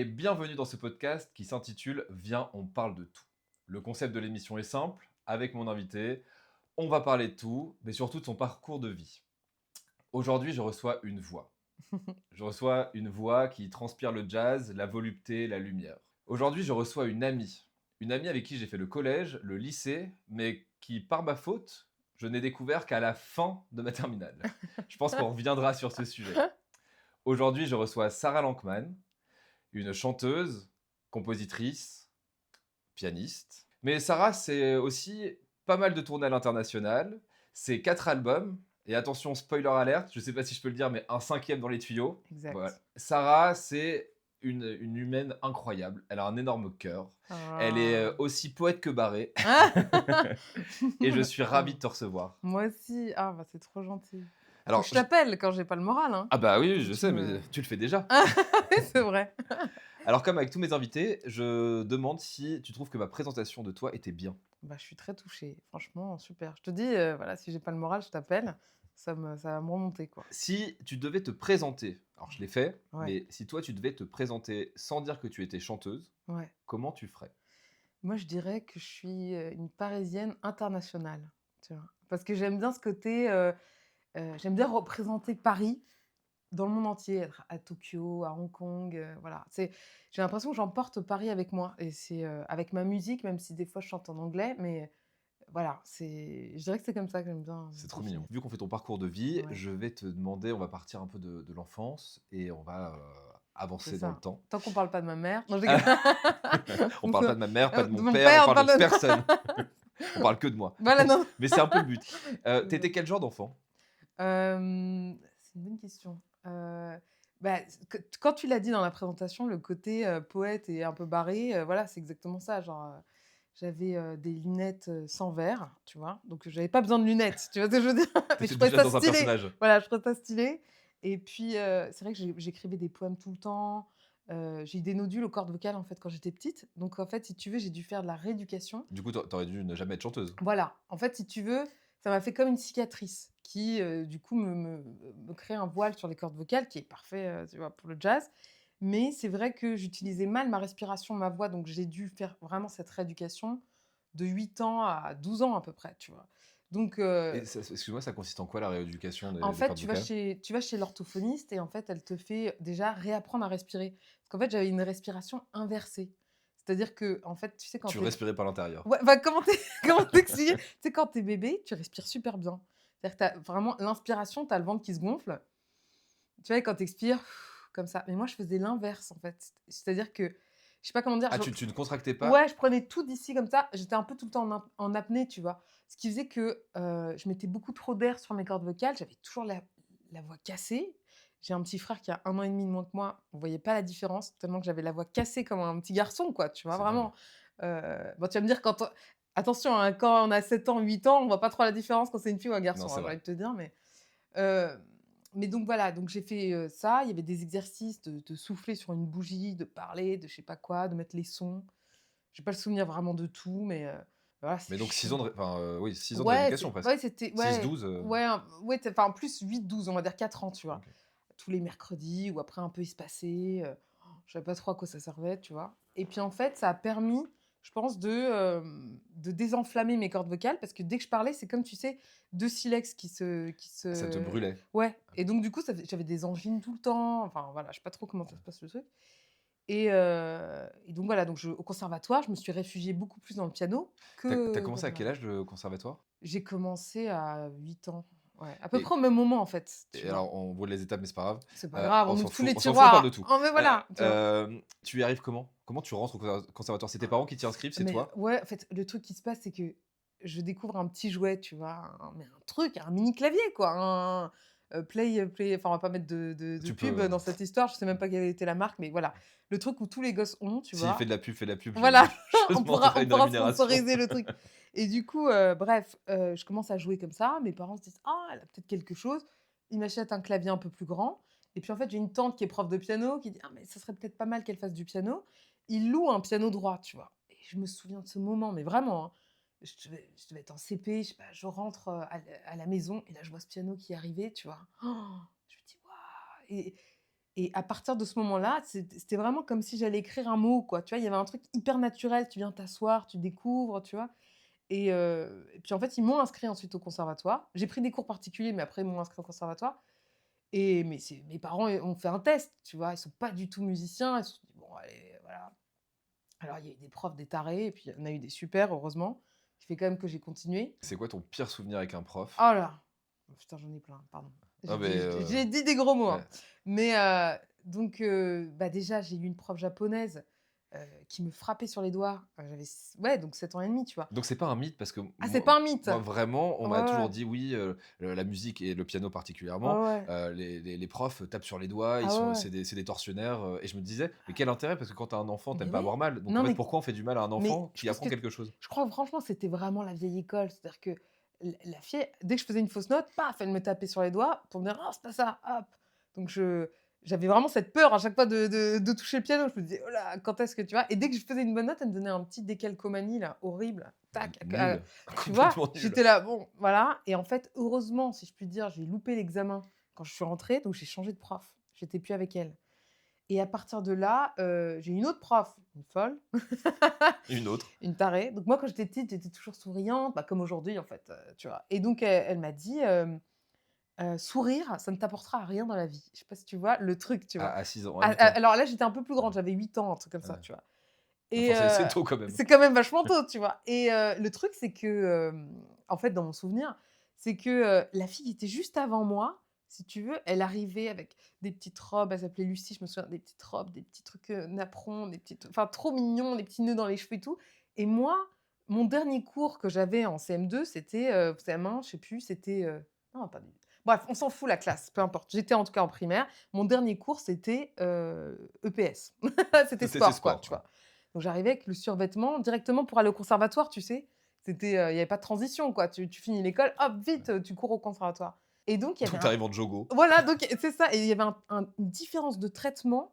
et bienvenue dans ce podcast qui s'intitule Viens, on parle de tout. Le concept de l'émission est simple, avec mon invité, on va parler de tout, mais surtout de son parcours de vie. Aujourd'hui, je reçois une voix. Je reçois une voix qui transpire le jazz, la volupté, la lumière. Aujourd'hui, je reçois une amie avec qui j'ai fait le collège, le lycée, mais qui, par ma faute, je n'ai découvert qu'à la fin de ma terminale. Je pense qu'on reviendra sur ce sujet. Aujourd'hui, je reçois Sarah Lankman, une chanteuse, compositrice, pianiste. Mais Sarah, c'est aussi pas mal de tournées à l'international. C'est 4 albums. Et attention, spoiler alert, je sais pas si je peux le dire, mais un cinquième dans les tuyaux. Voilà. Exact. Sarah, c'est une humaine incroyable. Elle a un énorme cœur. Elle est Ah. aussi poète que barrée. Et je suis ravi Oh, de te recevoir. moi aussi. Ah, bah, c'est trop gentil. Faut que Alors, je t'appelle quand j'ai pas le moral, hein. ah bah oui, Faut que je tu sais, me mais tu le fais déjà. ah oui, c'est vrai. Alors, comme avec tous mes invités, je demande si tu trouves que ma présentation de toi était bien. Bah, je suis très touchée. Franchement, super. Je te dis, voilà, si j'ai pas le moral, je t'appelle. Ça va me remonter, quoi. Si tu devais te présenter, alors je l'ai fait, Ouais, mais si toi tu devais te présenter sans dire que tu étais chanteuse, ouais. comment tu ferais? Moi, je dirais que je suis, une Parisienne internationale, tu vois? Parce que j'aime bien ce côté, j'aime bien représenter Paris dans le monde entier, être à Tokyo, à Hong Kong, voilà. J'ai l'impression que j'emporte Paris avec moi et c'est, avec ma musique, même si des fois je chante en anglais, mais voilà, je dirais que c'est comme ça que j'aime bien C'est me trop mignon. définir. Vu qu'on fait ton parcours de vie, Ouais, je vais te demander, on va partir un peu de l'enfance et on va c'est avancer dans le ça. temps. Tant qu'on parle pas de ma mère non, je rigole. On parle pas de ma mère, pas de De mon mon père, on père, on parle de parle de personne. On parle que de moi. voilà, non. Mais c'est un peu le but. C'est T'étais vrai. quel genre d'enfant? C'est une bonne question. Bah, quand tu l'as dit dans la présentation, le côté, poète et un peu barré, voilà, c'est exactement ça. Genre, j'avais, des lunettes, sans verre, tu vois? Donc j'avais pas besoin de lunettes, tu vois ce que je veux dire? Mais je T'étais trouvais déjà ça dans un stylé. personnage. Voilà, je trouvais ça stylé et puis, c'est vrai que j'écrivais des poèmes tout le temps. J'ai eu des nodules aux cordes vocales, en fait, quand j'étais petite. Donc en fait, si tu veux, j'ai dû faire de la rééducation. Du coup, t'aurais dû ne jamais être chanteuse. Voilà, en fait, si tu veux, ça m'a fait comme une cicatrice qui, du coup, me crée un voile sur les cordes vocales qui est parfait, tu vois, pour le jazz. Mais c'est vrai que j'utilisais mal ma respiration, ma voix, donc j'ai dû faire vraiment cette rééducation de 8 ans à 12 ans à peu près, tu vois? Donc, Et excuse-moi, ça consiste en quoi la rééducation en des fait, cordes vocales? tu vas chez l'orthophoniste et en fait, elle te fait déjà réapprendre à respirer. Parce qu'en fait, j'avais une respiration inversée. C'est-à-dire que en fait, tu sais, quand Tu tu es respirais par l'intérieur. ouais, bah, comment t'expliquer? Tu sais, quand tu es bébé, tu respires super bien. C'est-à-dire que tu as vraiment l'inspiration, tu as le ventre qui se gonfle. Tu vois? Et quand tu expires, comme ça. Mais moi, je faisais l'inverse, en fait. C'est-à-dire que, je sais pas comment dire, Ah, tu ne contractais ouais, pas? je prenais tout d'ici comme ça. J'étais un peu tout le temps en apnée, tu vois? Ce qui faisait que, je mettais beaucoup trop d'air sur mes cordes vocales. J'avais toujours la voix cassée. J'ai un petit frère qui a 1 an et demi de moins que moi. On voyait pas la différence tellement que j'avais la voix cassée comme un petit garçon, quoi, tu vois? C'est dingue. Vraiment, bon, tu vas me dire attention, hein, quand on a 7 ans, 8 ans, on voit pas trop la différence quand c'est une fille ou un Non, garçon, c'est hein, j'ai vrai. envie de te dire, heu, mais donc voilà, donc j'ai fait, ça. Il y avait des exercices de souffler sur une bougie, de parler, de je sais pas quoi, de mettre les sons. J'ai pas le souvenir vraiment de tout, mais voilà, c'est Mais donc 6 ans chiant. de ré enfin, oui, 6 ans de Ouais, rééducation presque. ouais, c'était Six ouais, douze. ouais, ouais, enfin, plus 8 12 on va dire 4 ans, tu vois? OK. Tous les mercredis ou après un peu espacés, je savais pas trop à quoi ça servait, tu vois? Et puis, en fait, ça a permis, je pense, de désenflammer mes cordes vocales parce que dès que je parlais, c'est comme, tu sais, 2 silex qui Ça te se brûlait? ouais et donc du coup, j'avais des angines tout le temps, enfin, voilà, je sais pas trop comment ça se passe le truc et donc voilà, donc au conservatoire, je me suis réfugiée beaucoup plus dans le piano Tu as que dans commencé à quel la âge le conservatoire? j'ai commencé à 8 ans, ouais, à peu Et près au même moment, en fait, tu et vois? alors on brûle les étapes, mais c'est pas grave. C'est pas grave, On on s'en ouvre tous fout les on s'en fout, on parle de tiroirs. tout. Oh mais voilà, tu vois? Tu y arrives comment? Comment tu rentres au conservatoire? C'est tes parents qui t'y inscrivent, c'est Mais toi? ouais, en fait, le truc qui se passe, c'est que je découvre un petit jouet, tu vois? Un truc, un mini clavier, quoi, enfin, on va pas mettre de Tu pub peux, dans cette histoire, je sais même pas quelle était la marque, mais voilà. Le truc où tous les gosses ont, tu s'il fait vois? de la pub, fais de la pub, Voilà, je demanderai on une pourra rémunération. sponsoriser le truc et du coup, bref, je commence à jouer comme ça, mes parents se disent: «Ah, elle a peut-être quelque chose». Ils m'achètent un clavier un peu plus grand et puis, en fait, j'ai une tante qui est prof de piano qui dit: «Ah mais ça serait peut-être pas mal qu'elle fasse du piano». Ils louent un piano droit, tu vois? Et je me souviens de ce moment, mais vraiment, hein. Je devais être en CP, je sais pas, je rentre, à la maison et là, je vois ce piano qui est arrivé, tu vois? Je me dis: «Waouh» Et à partir de ce moment-là, c'était vraiment comme si j'allais écrire un mot, quoi. Tu vois, il y avait un truc hyper naturel. Tu viens t'asseoir, tu découvres, tu vois? Et puis, en fait, ils m'ont inscrit ensuite au conservatoire. J'ai pris des cours particuliers, mais après, ils m'ont inscrit au conservatoire. Mais c'est mes parents ont fait un test, tu vois? Ils sont pas du tout musiciens. Ils se sont dit: «Bon, allez, voilà». Alors, il y a eu des profs, des tarés, et puis il y en a eu des super, heureusement, qui fait quand même que j'ai continué. C'est quoi ton pire souvenir avec un prof? Oh là! Oh putain, j'en ai plein, pardon. Ah J'ai dit des gros mots, ouais. hein. Mais donc bah, déjà, j'ai eu une prof japonaise, qui me frappait sur les doigts. J'avais ouais, donc 7 ans et demi, tu vois? Donc c'est pas un mythe parce que Ah, c'est pas un mythe? moi vraiment, on Ouais, m'a toujours ouais. dit: «Oui, la musique et le piano Ouais, particulièrement, ouais. les profs tapent sur les doigts, ils Ah, ouais, sont ouais. c'est des tortionnaires», et je me disais: «Mais quel intérêt? Parce que quand tu as un enfant, tu Mais aimes pas ouais. avoir mal. Donc en Non, fait, pourquoi on fait du mal à un mais enfant je qui pense apprend que quelque chose?» je crois franchement, c'était vraiment la vieille école. C'est-à-dire que la fille, dès que je faisais une fausse note, paf, elle me tapait sur les doigts pour me dire: «Oh, c'est pas ça, hop». Donc j'avais vraiment cette peur à chaque fois de toucher le piano. Je me disais: «Oh là, quand est-ce que» tu vois? Et dès que je faisais une bonne note, elle me donnait un petit décalcomanie là, horrible, tac, Nul, tu vois? complètement nul. J'étais là, bon, voilà. Et en fait, heureusement, si je puis dire, j'ai loupé l'examen quand je suis rentrée, donc j'ai changé de prof. J'étais plus avec elle. Et à partir de là, j'ai une autre prof, une folle, Une autre. une tarée. Donc moi, quand j'étais petite, j'étais toujours souriante, bah, comme aujourd'hui en fait, tu vois? Et donc elle m'a dit, «Sourire, ça ne t'apportera à rien dans la vie». Je sais pas si tu vois le truc, tu vois? À 6 ans, à A 8 a ans. alors là, j'étais un peu plus grande, Ouais, j'avais 8 ans, un truc comme ça, ouais. tu vois? Enfin, Et c'est tôt quand même. c'est quand même vachement tôt, tu vois? Et le truc, c'est que, en fait, dans mon souvenir, c'est que, la fille qui était juste avant moi, si tu veux, elle arrivait avec des petites robes, elle s'appelait Lucie, je me souviens, des petites robes, des petits trucs, napperons, des petites enfin trop mignons, des petits nœuds dans les cheveux et tout. Et moi, mon dernier cours que j'avais en CM2, c'était, CM1, je sais plus, c'était, non, pas du bref, on s'en fout la classe, peu importe. J'étais en tout cas en primaire. Mon dernier cours, c'était, EPS. C'était C'était sport, quoi, sport, tu ouais. vois? Donc j'arrivais avec le survêtement directement pour aller au conservatoire, tu sais? C'était, il y avait pas de transition, quoi. Tu finis l'école, hop, vite, tu cours au conservatoire. Et donc il y avait Donc tu un arrives en joggo. voilà, donc c'est ça. Et il y avait une différence de traitement.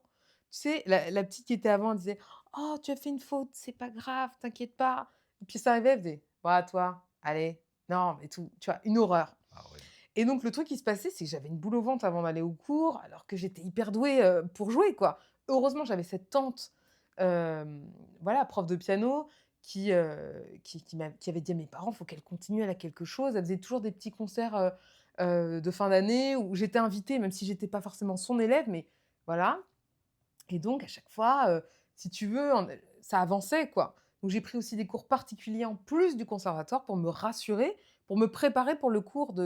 Tu sais, la petite qui était avant, elle disait: «Oh, tu as fait une faute, c'est pas grave, t'inquiète pas». Et puis ça arrivait, elle faisait: «Ouais, toi, allez, non, mais tout». Tu vois? Une horreur. Ah ouais. Et donc le truc qui se passait, c'est que j'avais une boule au ventre avant d'aller au cours, alors que j'étais hyper douée, pour jouer, quoi. Heureusement, j'avais cette tante, voilà, prof de piano qui avait dit à mes parents: «Faut qu'elle continue, elle a quelque chose». Elle faisait toujours des petits concerts, de fin d'année où j'étais invitée, même si j'étais pas forcément son élève, mais voilà. Et donc à chaque fois, si tu veux, ça avançait, quoi. Donc j'ai pris aussi des cours particuliers en plus du conservatoire pour me rassurer, pour me préparer pour le cours de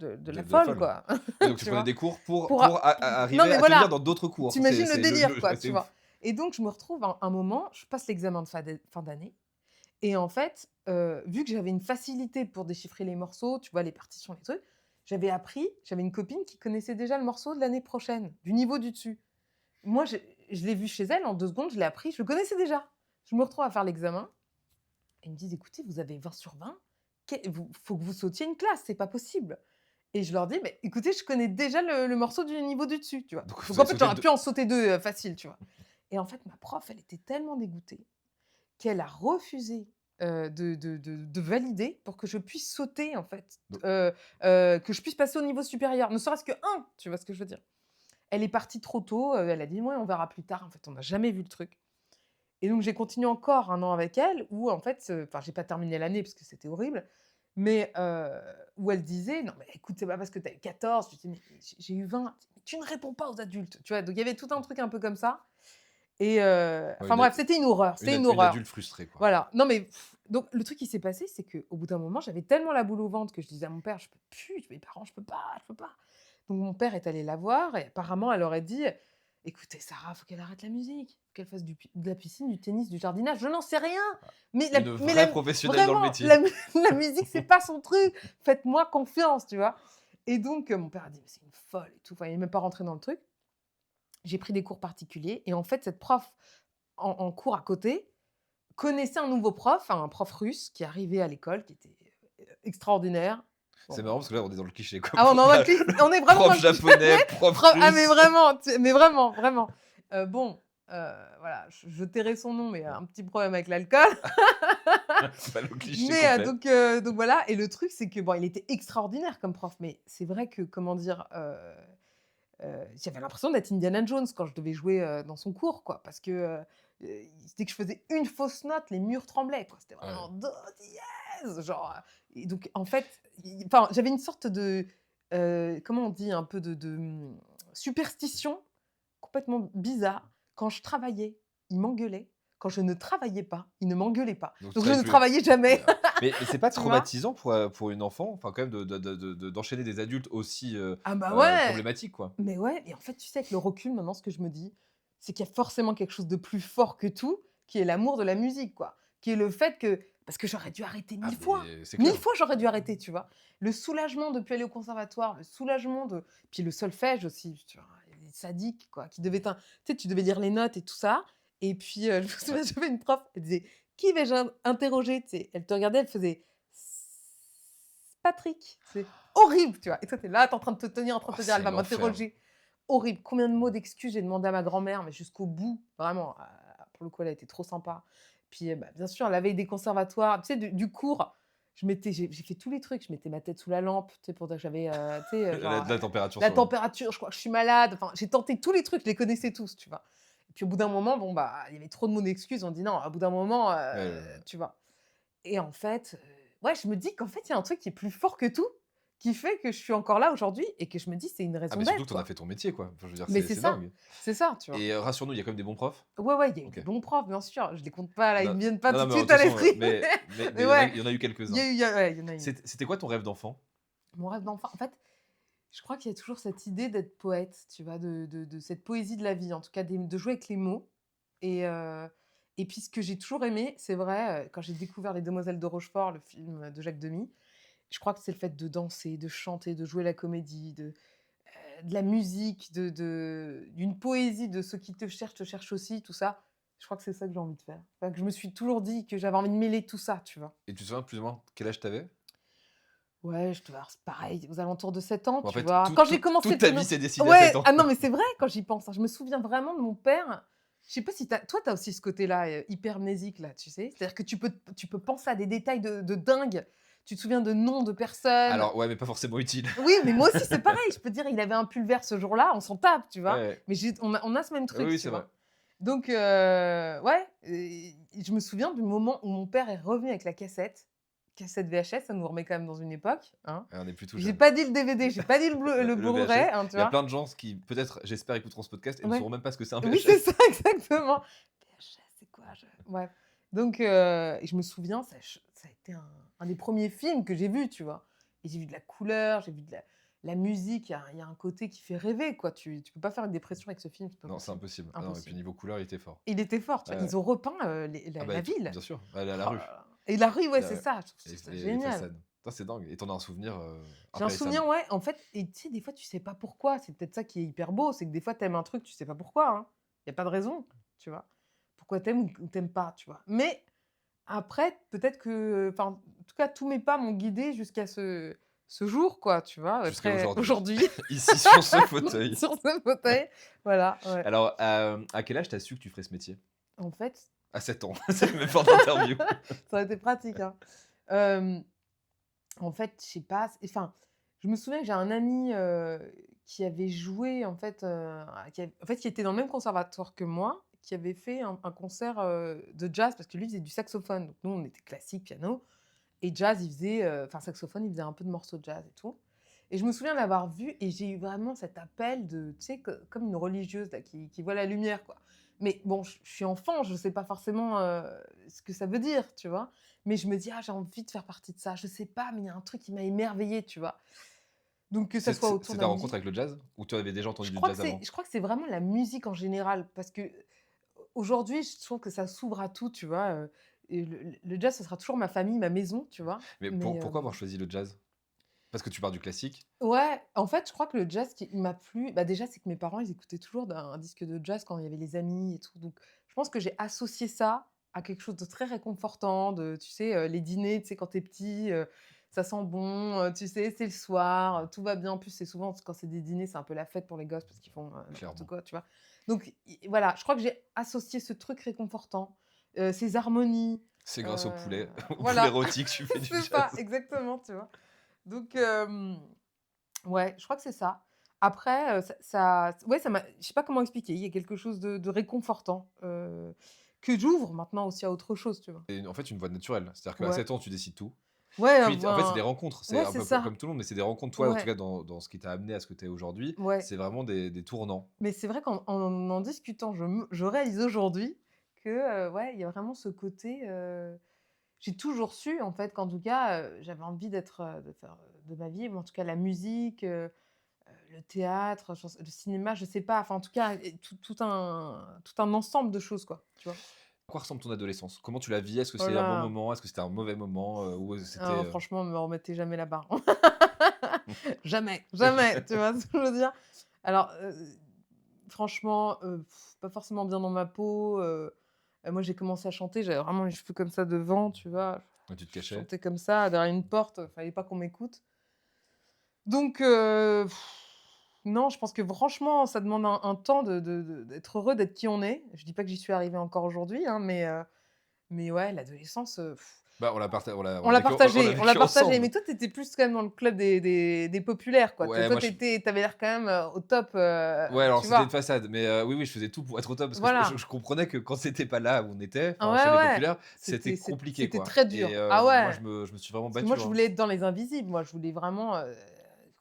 la De la folle, folle. quoi. Et donc tu Tu prenais vois? des cours Pour a pour pour non, arriver mais à tenir voilà, dans d'autres cours. tu imagines le C'est délire, quoi, c'est tu vois? ouf. Et donc je me retrouve à un moment, je passe l'examen de fin d'année. Et en fait, vu que j'avais une facilité pour déchiffrer les morceaux, tu vois, les partitions, les trucs, j'avais une copine qui connaissait déjà le morceau de l'année prochaine, du niveau du dessus. Moi, je l'ai vu chez elle en 2 secondes, je l'ai appris, je le connaissais déjà. Je me retrouve à faire l'examen. Ils me disent: «Écoutez, vous avez 20 sur 20, faut que vous sautiez une classe, c'est pas possible». Et je leur dis: «Mais écoutez, je connais déjà le morceau du niveau du dessus», tu vois? Donc Donc vous en avez fait, sauté j'aurais de pu en sauter 2 facile, tu vois? Et en fait, ma prof, elle était tellement dégoûtée qu'elle a refusé, de valider pour que je puisse sauter, en fait, donc que je puisse passer au niveau supérieur, ne serait-ce que un, tu vois ce que je veux dire? Elle est partie trop tôt, elle a dit: «Ouais, on verra plus tard». En fait, on n'a jamais vu le truc. Et donc j'ai continué encore 1 an avec elle où en fait, enfin j'ai pas terminé l'année parce que c'était horrible, mais où elle disait: «Non mais écoute, c'est pas parce que tu as eu 14». Je dis: «Mais j'ai eu 20». «Mais tu ne réponds pas aux adultes». Tu vois? Donc il y avait tout un truc un peu comme ça. Et ouais, enfin bref, c'était une horreur, c'était une horreur. adulte frustrée, quoi. Voilà. Non mais donc le truc qui s'est passé, c'est qu'au bout d'un moment, j'avais tellement la boule au ventre que je disais à mon père: «Je peux plus, mes parents, je peux pas, je peux pas». Donc mon père est allé la voir et apparemment elle aurait dit: «Écoutez Sarah, faut qu'elle arrête la musique, faut qu'elle fasse de la piscine, du tennis, du jardinage». Je n'en sais rien, Une mais vraie professionnelle dans le vraiment, métier. la musique, c'est pas son truc. Faites-moi confiance, tu vois? Et donc mon père a dit: «Mais c'est une folle et tout». Enfin, il est même pas rentré dans le truc. J'ai pris des cours particuliers et en fait, cette prof en cours à côté connaissait un nouveau prof, un prof russe qui arrivait à l'école, qui était, extraordinaire. C'est Bon, marrant parce que là, on est dans le cliché, quoi. ah, on est dans le on est vraiment dans Prof le cliché. japonais, prof Ah, mais russe. vraiment, mais vraiment, vraiment. Bon, voilà, je tairai son nom, mais un petit problème avec l'alcool. Bah, le cliché Mais complet. donc voilà. Et le truc, c'est que bon, il était extraordinaire comme prof, mais c'est vrai que, comment dire? j'avais l'impression d'être Indiana Jones quand je devais jouer, dans son cours, quoi. Parce que, dès que je faisais une fausse note, les murs tremblaient, quoi. C'était Ouais. vraiment do dièse, genre, et donc en fait, enfin, j'avais une sorte de, comment on dit? Un peu de superstition complètement bizarre. Quand je travaillais, il m'engueulait. Quand je ne travaillais pas, il ne m'engueulait pas. Donc tu Donc je travailles ne plus. travaillais Mais, jamais, mais c'est pas tu vois? traumatisant pour une enfant, enfin quand même d'enchaîner des adultes aussi, Ah bah ouais! problématiques, quoi? Mais ouais, et en fait, tu sais, avec le recul, maintenant, ce que je me dis, c'est qu'il y a forcément quelque chose de plus fort que tout, qui est l'amour de la musique, quoi. Qui est le fait que parce que j'aurais dû arrêter Ah 1000 fois. mais c'est 1000 clair. fois, j'aurais dû arrêter, tu vois? Le soulagement de plus aller au conservatoire, le soulagement de puis le solfège aussi, tu vois? Il y a des sadiques, quoi, qui devaient tu sais, tu devais lire les notes et tout ça, et puis, je me souviens, j'avais une prof, elle disait: «Qui vais-je interroger?» Tu sais? Elle te regardait, elle faisait: Patrick, c'est horrible, tu vois? Et toi, tu es là, tu es en train de te tenir, en train de Oh, te dire: «Elle c'est va l'enfer. m'interroger». Horrible. Combien de mots d'excuses j'ai demandé à ma grand-mère, mais jusqu'au bout, vraiment, pour le coup, elle a été trop sympa. Puis, bah, bien sûr, la veille des conservatoires, tu sais, du cours, j'ai fait tous les trucs. Je mettais ma tête sous la lampe, tu sais, pour dire que j'avais, tu sais, genre, La température la sur le température, je crois que je suis malade. Enfin, j'ai tenté tous les trucs, je les connaissais tous, tu vois? Et puis, au bout d'un moment, bon, bah, il y avait trop de mots d'excuses. On dit: «Non», au bout d'un moment, ouais, tu vois? Et en fait, ouais, je me dis qu'en fait, il y a un truc qui est plus fort que tout, qui fait que je suis encore là aujourd'hui et que je me dis: «C'est une ah raison mais surtout d'être, que tu en as quoi». fait ton métier, quoi. Enfin je veux dire, Mais c'est dingue. c'est ça, tu vois? Et rassure-nous, il y a quand même des bons profs? Ouais, ouais, il y a eu OK. des bons profs, bien sûr, je les compte pas là, ils Non, me viennent pas non, tout non, de mais de suite toute à façon, l'esprit, mais mais ouais, il y en a eu il y quelques-uns. a eu il y a ouais, il y en a eu. C'était quoi ton rêve d'enfant? Mon rêve d'enfant, en fait, je crois qu'il y a toujours cette idée d'être poète, tu vois? De cette poésie de la vie, en tout cas de jouer avec les mots, et puis ce que j'ai toujours aimé, c'est vrai, quand j'ai découvert Les Demoiselles de Rochefort, le film de Jacques Demy, je crois que c'est le fait de danser, de chanter, de jouer la comédie, de la musique, d'une poésie, de «Ceux qui te cherchent aussi», tout ça. Je crois que c'est ça que j'ai envie de faire. Enfin, que je me suis toujours dit que j'avais envie de mêler tout ça, tu vois? Et tu te souviens plus ou moins quel âge t'avais? Ouais, je devais avoir, c'est pareil, aux alentours de 7 ans, En tu fait, vois? Quand j'ai commencé toute le ta piano, vie s'est décidée à 7 ouais, ans. ah non, mais c'est vrai quand j'y pense, hein. Je me souviens vraiment de mon père, je sais pas si tu as aussi ce côté-là, hypermnésique là, tu sais? C'est-à-dire que tu peux penser à des détails de dingue. Tu te souviens de noms de personnes. Alors ouais, mais pas forcément utile. Oui, mais moi aussi, c'est pareil. Je peux te dire, il avait un pull vert ce jour-là, on s'en tape, tu Ouais, vois? ouais. Mais on a ce même Oui, truc, oui, tu c'est vrai. vois? Donc ouais, et je me souviens du moment où mon père est revenu avec la cassette VHS, ça nous remet quand même dans une époque, hein. Ah, on est plus tout J'ai jeune. pas dit le DVD, j'ai pas dit le Le VHS, Blu-ray, hein, tu il y a vois? plein de gens qui peut-être, j'espère, écouteront ce podcast et ne Ouais. sauront même pas ce que c'est un Oui, c'est VHS. ça, exactement. VHS, c'est quoi? Bref. Donc et je me souviens, ça a été un des premiers films que j'ai vus, tu vois? Et j'ai vu de la couleur, j'ai vu de la musique, il y a un côté qui fait rêver, quoi. Tu peux pas faire une dépression avec ce film, c'est pas Non, c'est possible. impossible. Ah non, et puis Impossible. niveau couleur, il était fort. Il était fort, tu Ouais, vois? ouais. Ils ont repeint, Ah bah, la ville. bien sûr, aller à la Oh là rue. là. Et la rue, ouais, c'est La ça, je trouve ça les génial. façades. Putain, c'est dingue et tu en as un souvenir, J'ai un impérissable. souvenir, ouais, en fait, et tu sais, des fois, tu sais pas pourquoi. C'est peut-être ça qui est hyper beau, c'est que des fois, tu aimes un truc, tu sais pas pourquoi, hein. Il y a pas de raison, tu vois? Pourquoi tu aimes ou tu pas, tu vois? Mais après, peut-être que, enfin, en tout cas, tous mes pas m'ont guidée jusqu'à ce jour, quoi, tu vois? Jusqu'à Très aujourd'hui, aujourd'hui, ici sur ce fauteuil. sur ce fauteuil, voilà, ouais. Alors, à quel âge tu as su que tu ferais ce métier? En fait, À 7 ans, c'est même pas d'interview. ça aurait été pratique, hein. Hem En fait, je sais pas, enfin, je me souviens que j'ai un ami, qui avait joué en fait, qui était dans le même conservatoire que moi, qui avait fait un concert, de jazz parce que lui, il faisait du saxophone. Donc nous, on était classique, piano, et jazz, il faisait, enfin saxophone, il faisait un peu de morceaux de jazz et tout, et je me souviens l'avoir vu et j'ai eu vraiment cet appel de, tu sais, comme une religieuse là qui voit la lumière, quoi. Mais bon, je suis enfant, je sais pas forcément, ce que ça veut dire, tu vois? Mais je me dis: «Ah, j'ai envie de faire partie de ça». Je sais pas, mais il y a un truc qui m'a émerveillée, tu vois? Donc que ça soit autour C'est de ta la rencontre musique, avec le jazz? Ou tu avais déjà entendu je du crois que jazz c'est avant? je crois que c'est vraiment la musique en général parce que, aujourd'hui, je trouve que ça s'ouvre à tout, tu vois? Et le jazz, ce sera toujours ma famille, ma maison, tu vois? Mais Mais, pourquoi avoir choisi le jazz? Parce que tu pars du classique? ouais, en fait, je crois que le jazz qui m'a plu, bah, déjà, c'est que mes parents, ils écoutaient toujours un disque de jazz quand il y avait les amis et tout. Donc, je pense que j'ai associé ça à quelque chose de très réconfortant, de, tu sais, les dîners, tu sais, quand t'es petit, ça sent bon, tu sais, c'est le soir, tout va bien. En plus, c'est souvent, quand c'est des dîners, c'est un peu la fête pour les gosses parce qu'ils font n'importe Clairement. quoi, tu vois. Donc, voilà, je crois que j'ai associé ce truc réconfortant, ces harmonies, C'est grâce au poulet, au poulet voilà, rôti que tu fais du c'est ça, jazz. exactement, tu vois. Donc, ouais, je crois que c'est ça. Après, ouais, ça m'a je sais pas comment expliquer. Il y a quelque chose de réconfortant, que j'ouvre maintenant aussi à autre chose, tu vois? Et en fait, une voie naturelle. C'est-à-dire qu'à Ouais. 7 ans, tu décides tout. Ouais, Puis en fait, c'est des ben, rencontres. C'est ouais, un c'est peu ça. comme tout le monde, mais c'est des rencontres. Toi, en tout Ouais, cas, dans ce qui t'a amené à ce que tu es aujourd'hui, ouais. c'est vraiment des tournants. Mais c'est vrai qu'en discutant, je réalise aujourd'hui que, ouais, il y a vraiment ce côté, j'ai toujours su en fait qu'en tout cas, j'avais envie de faire, de ma vie, mais en tout cas la musique, le théâtre, le cinéma, je sais pas, enfin en tout cas et tout un ensemble de choses quoi, tu vois? À quoi ressemble ton adolescence? Comment tu la vis? Est-ce que Oh c'est un bon là! moment? Est-ce que c'était un mauvais moment? Ou c'était, Franchement, me remettez jamais la barre. Jamais, jamais, tu vois ce que je veux dire? Alors, franchement, pas forcément bien dans ma peau, moi j'ai commencé à chanter, j'avais vraiment les cheveux comme ça devant, tu vois? ouais, tu te Je cachais? chantais comme ça derrière une porte, fallait pas qu'on m'écoute. Donc non, je pense que franchement, ça demande un temps d'être heureux d'être qui on est. Je dis pas que j'y suis arrivée encore aujourd'hui, hein, mais ouais, l'adolescence, Bah, on l'a On l'a vécu partagé. ensemble. Mais toi, tu étais plus quand même dans le club des populaires, quoi. Ouais, Toi, moi, tu je avais l'air quand même, au top, ouais, alors tu c'était une vois? façade, mais oui, oui, je faisais tout pour être au top parce que je Voilà. je comprenais que quand c'était pas là où on était, Ah enfin, chez ouais, les ouais, populaires, c'était compliqué, c'était quoi très et dur. Ah moi, ouais, je me suis vraiment parce que moi, battu, je hein. voulais être dans les invisibles. Moi, je voulais vraiment,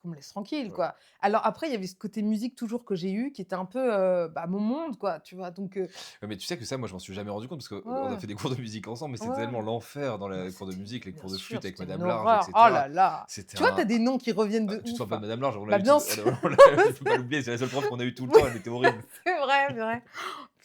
qu'on me laisse tranquille, Ouais. quoi. Alors après, il y avait ce côté musique toujours que j'ai eu qui était un peu, bah, mon monde, quoi, tu vois? Donc Ouais, mais tu sais que ça, moi, je m'en suis jamais rendu compte parce qu'on a ouais, fait des cours de musique ensemble, mais c'était tellement ouais. l'enfer dans Bah, les cours de c'était musique, les bien cours de sûr, flûte avec c'était une madame Large et horreur. Oh là cetera. là! C'était Tu vois, tu un as des noms qui reviennent de Tu te ouf, parles pas de hein. madame Large, Bah, bien sûr. je peux pas l'oublier, c'est la seule prof qu'on a eue tout le Oui, temps, elle était horrible. c'est vrai, c'est vrai.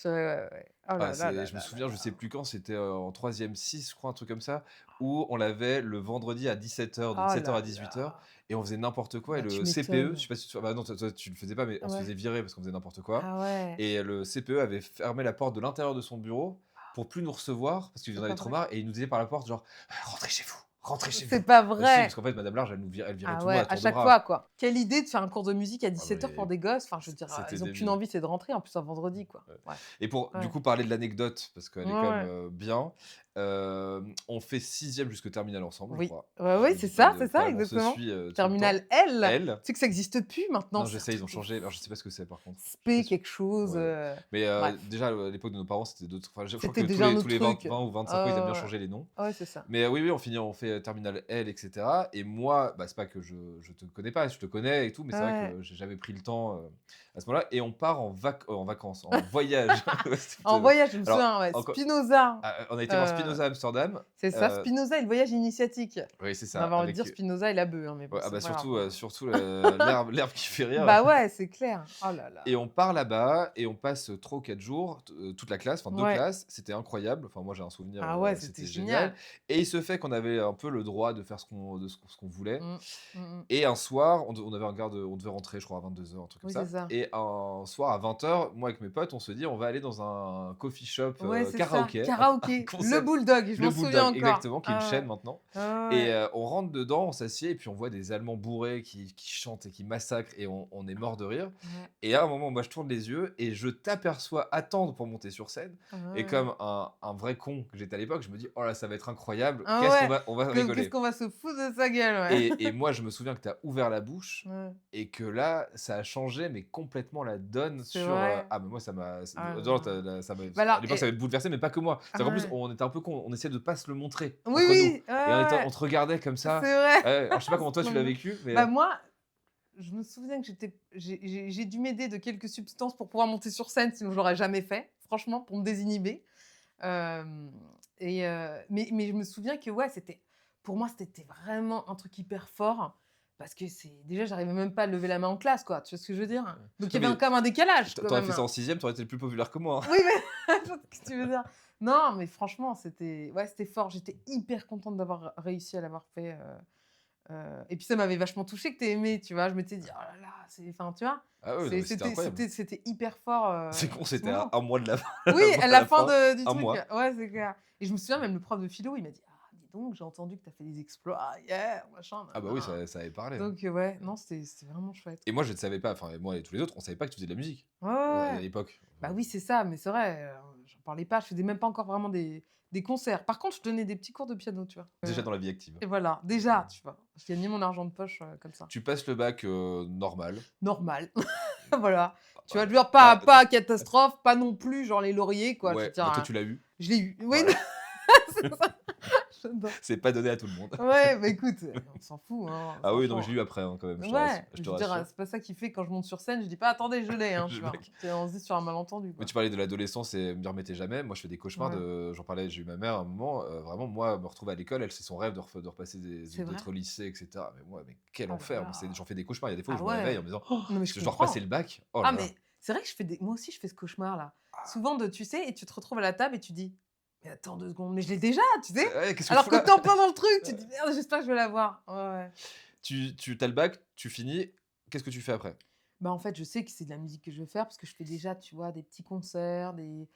Purée, ouais, ouais. Oh Ah, là là c'est là je me là là souviens, je sais là. plus quand, c'était, en 3e 6, je crois, un truc comme ça, où on l'avait le vendredi à 17h, de Oh 17h à là 18h là. et on faisait n'importe quoi et Bah, tu le CPE, je m'étonnes. sais pas si tu bah, non, toi, tu le faisais pas, mais on se Ouais. faisait virer parce qu'on faisait n'importe quoi Ah ouais. et le CPE avait fermé la porte de l'intérieur de son bureau pour plus nous recevoir parce qu'il en C'est avait pas trop vrai. marre et il nous disait par la porte genre: «Rentrez chez vous, rentrez chez vous». C'est pas Bah si, parce vrai! qu'en fait madame Large, elle virait Ah tout le monde ouais, à à tour de chaque bras. fois, quoi. Quelle idée de faire un cours de musique à Ah 17h pour mais des gosses. Enfin, je veux dire, c'était ils ont qu'une débile. envie, c'est de rentrer, en plus un vendredi, quoi. Ouais. Ouais, Et pour du ouais. coup parler de l'anecdote, parce Ouais, qu'elle est quand même, ouais. bien, on fait 6e jusque terminale ensemble, je Oui. crois. Ouais, Je ouais, dis pas de c'est quand ça, même, on se exactement. suit, tout le Terminal temps. L, Elle tu sais que ça existe plus maintenant, non, je c'est un sais, ils ont truc de changé, alors je fou. sais pas ce que c'est par contre, je suis pas SP sûr. quelque chose, Ouais, mais bref, déjà, à l'époque de nos parents, c'était d'autres enfin, je crois que c'était déjà un tous autre les truc. 20 ou 25 ans, ils aiment bien Ah changer les noms. ouais, ouais, c'est ça. Mais oui, oui, on fait, terminale L et cetera et moi, bah, c'est pas que je te connais pas, je te connais et tout, mais c'est vrai Ouais. que j'ai jamais pris le temps, à ce moment-là et on part en vacances, en voyage. En C'était voyage, je me alors, souviens, ouais, encore Spinoza, on a été voir heu, Spinoza à Amsterdam, c'est ça, Spinoza et le voyage initiatique. oui, c'est On ça, avait envie de dire avec, Spinoza et la bœuf, hein, mais bon, ouais, ah c'est bah, pas grave, surtout, hein. surtout, l'herbe qui fait rire. Bah ouais, c'est clair. Oh là Et là. on part là-bas et on passe 3 ou 4 jours, toute la classe, enfin 2 Ouais. classes, c'était incroyable. Enfin moi j'ai un souvenir, Ah ouais, c'était c'était génial génial. et il se fait qu'on avait un peu le droit de faire ce qu'on voulait Mmh. Mmh mh. et un soir, on avait un garde on devait rentrer je crois à 22h, un truc comme Oui, c'est ça ça. et un soir à 20h, moi avec mes potes, on se dit: «On va aller dans un coffee shop, Ouais, c'est ça, karaoké», un karaoké, le concept Bulldog, je le m'en souviens Bulldog encore. exactement, qui est une Ah chaîne ouais. maintenant Ah et ouais. on rentre dedans, on s'assied et puis on voit des Allemands bourrés qui chantent et qui massacrent et on est mort de rire Ouais. et à un moment, moi, je tourne les yeux et je t'aperçois attendre pour monter sur scène. Ouais, Et ouais. comme un vrai con que j'étais à l'époque, je me dis: «Oh là, ça va être incroyable. Ah ouais, On va qu'est-ce rigoler». qu'on va se foutre de sa gueule, ouais. Et moi, je me souviens que tu as ouvert la bouche Ouais. et que là, ça a changé, mais complètement la donne C'est sur, vrai? ah mais moi, ça m'a Ah là genre, là. ça m'a Bah à alors l'époque, ça m'avait bouleversé, mais pas que moi. ah C'est qu'en plus, ouais. on était un peu cons, on essayait de pas se le montrer Oui, entre nous oui, ouais, et on ouais, te regardait comme c'est ça. vrai. Ouais, alors je sais pas comment toi tu Non, l'as mais vécu, mais bah moi, je me souviens que j'ai dû m'aider de quelques substances pour pouvoir monter sur scène, sinon je l'aurais jamais fait, franchement, pour me désinhiber. Hem mais je me souviens que ouais, pour moi, c'était vraiment un truc hyper fort parce que c'est déjà, j'arrivais même pas à lever la main en classe, quoi. Tu vois ce que je veux dire? Donc il y non avait mais quand même un décalage, tu quand aurais même, fait ça hein. en 6e, tu aurais été le plus populaire que moi, hein. Oui, mais je vois ce que tu veux dire. Non, mais franchement, c'était fort. J'étais hyper contente d'avoir réussi à l'avoir fait, et puis ça m'avait vachement touchée que tu aies aimé, tu vois? Je m'étais dit: «Oh là là», enfin, tu vois? Ah ouais, non mais c'était incroyable. C'était hyper fort, C'est con, ce c'était à moment. 1 mois de la Oui, à à la la fin fin, du 1 truc, mois. ouais, c'est clair et je me souviens même le prof de philo, il m'a dit: «Ah, dis dis donc, j'ai entendu que tu as fait des exploits, yeah, machin, Ah bah oui, nanana. ça avait parlé, hein. Donc, ouais, non, c'était vraiment chouette, Et quoi. moi, je ne savais pas, enfin, moi et tous les autres, on savait pas que tu faisais de la musique, Ouais, ouais, à ouais. l'époque. Bah oui, c'est ça, mais c'est vrai, j'en parlais pas, je faisais même pas encore vraiment des concerts. Par contre, je donnais des petits cours de piano, tu vois? Déjà dans la vie active. Et voilà, déjà, tu vois? Je gagnais mon argent de poche, comme ça. Tu passes le bac, normal. Normal, voilà. Tu vois? Bah, Je veux dire, pas pas catastrophe, pas non plus genre les lauriers, quoi. Je veux ouais, dire, bah, toi, tu l'as eu, je l'ai eu. Oui, voilà. c'est ça. J'adore. C'est pas donné à tout le monde. Ouais, bah écoute, on s'en fout, hein, Ah oui, non, mais je franchement. l'ai eu après, hein, quand même, Ouais, je je te veux dire, rassure. c'est pas ça qui fait quand je monte sur scène, je dis pas: «Attendez, je l'ai», hein, Je tu vois? blague. On se dit sur un malentendu, Mais quoi. tu parlais de l'adolescence et me remettais jamais. Moi, je fais des cauchemars Ouais, de j'en parlais, j'ai eu ma mère à un moment, vraiment, moi, me retrouver à l'école, elle, c'est son rêve de repasser c'est vrai. d'être au lycée et cetera. Mais moi, mais quel Oh là enfer! Moi, c'est là. j'en fais des cauchemars. Il y a des fois où Ah je me réveille ouais. en me disant: «Oh, Non, mais je je dois repasser comprends. le bac. Oh Ah là là». mais c'est vrai que je fais des moi aussi je fais ce cauchemar-là. Ah, Souvent tu sais et tu te retrouves à la table et tu dis: «Mais attends 2 secondes, mais je l'ai déjà», tu sais? ouais, qu'est-ce que je Alors fous que là? tu es en plein dans le truc, tu te Heu, dis: «Merde, j'espère que je vais l'avoir». Ouais, ouais. tu as le bac, tu finis, qu'est-ce que tu fais après? Bah, en fait, je sais que c'est de la musique que je veux faire parce que je fais déjà, tu vois, des petits concerts, des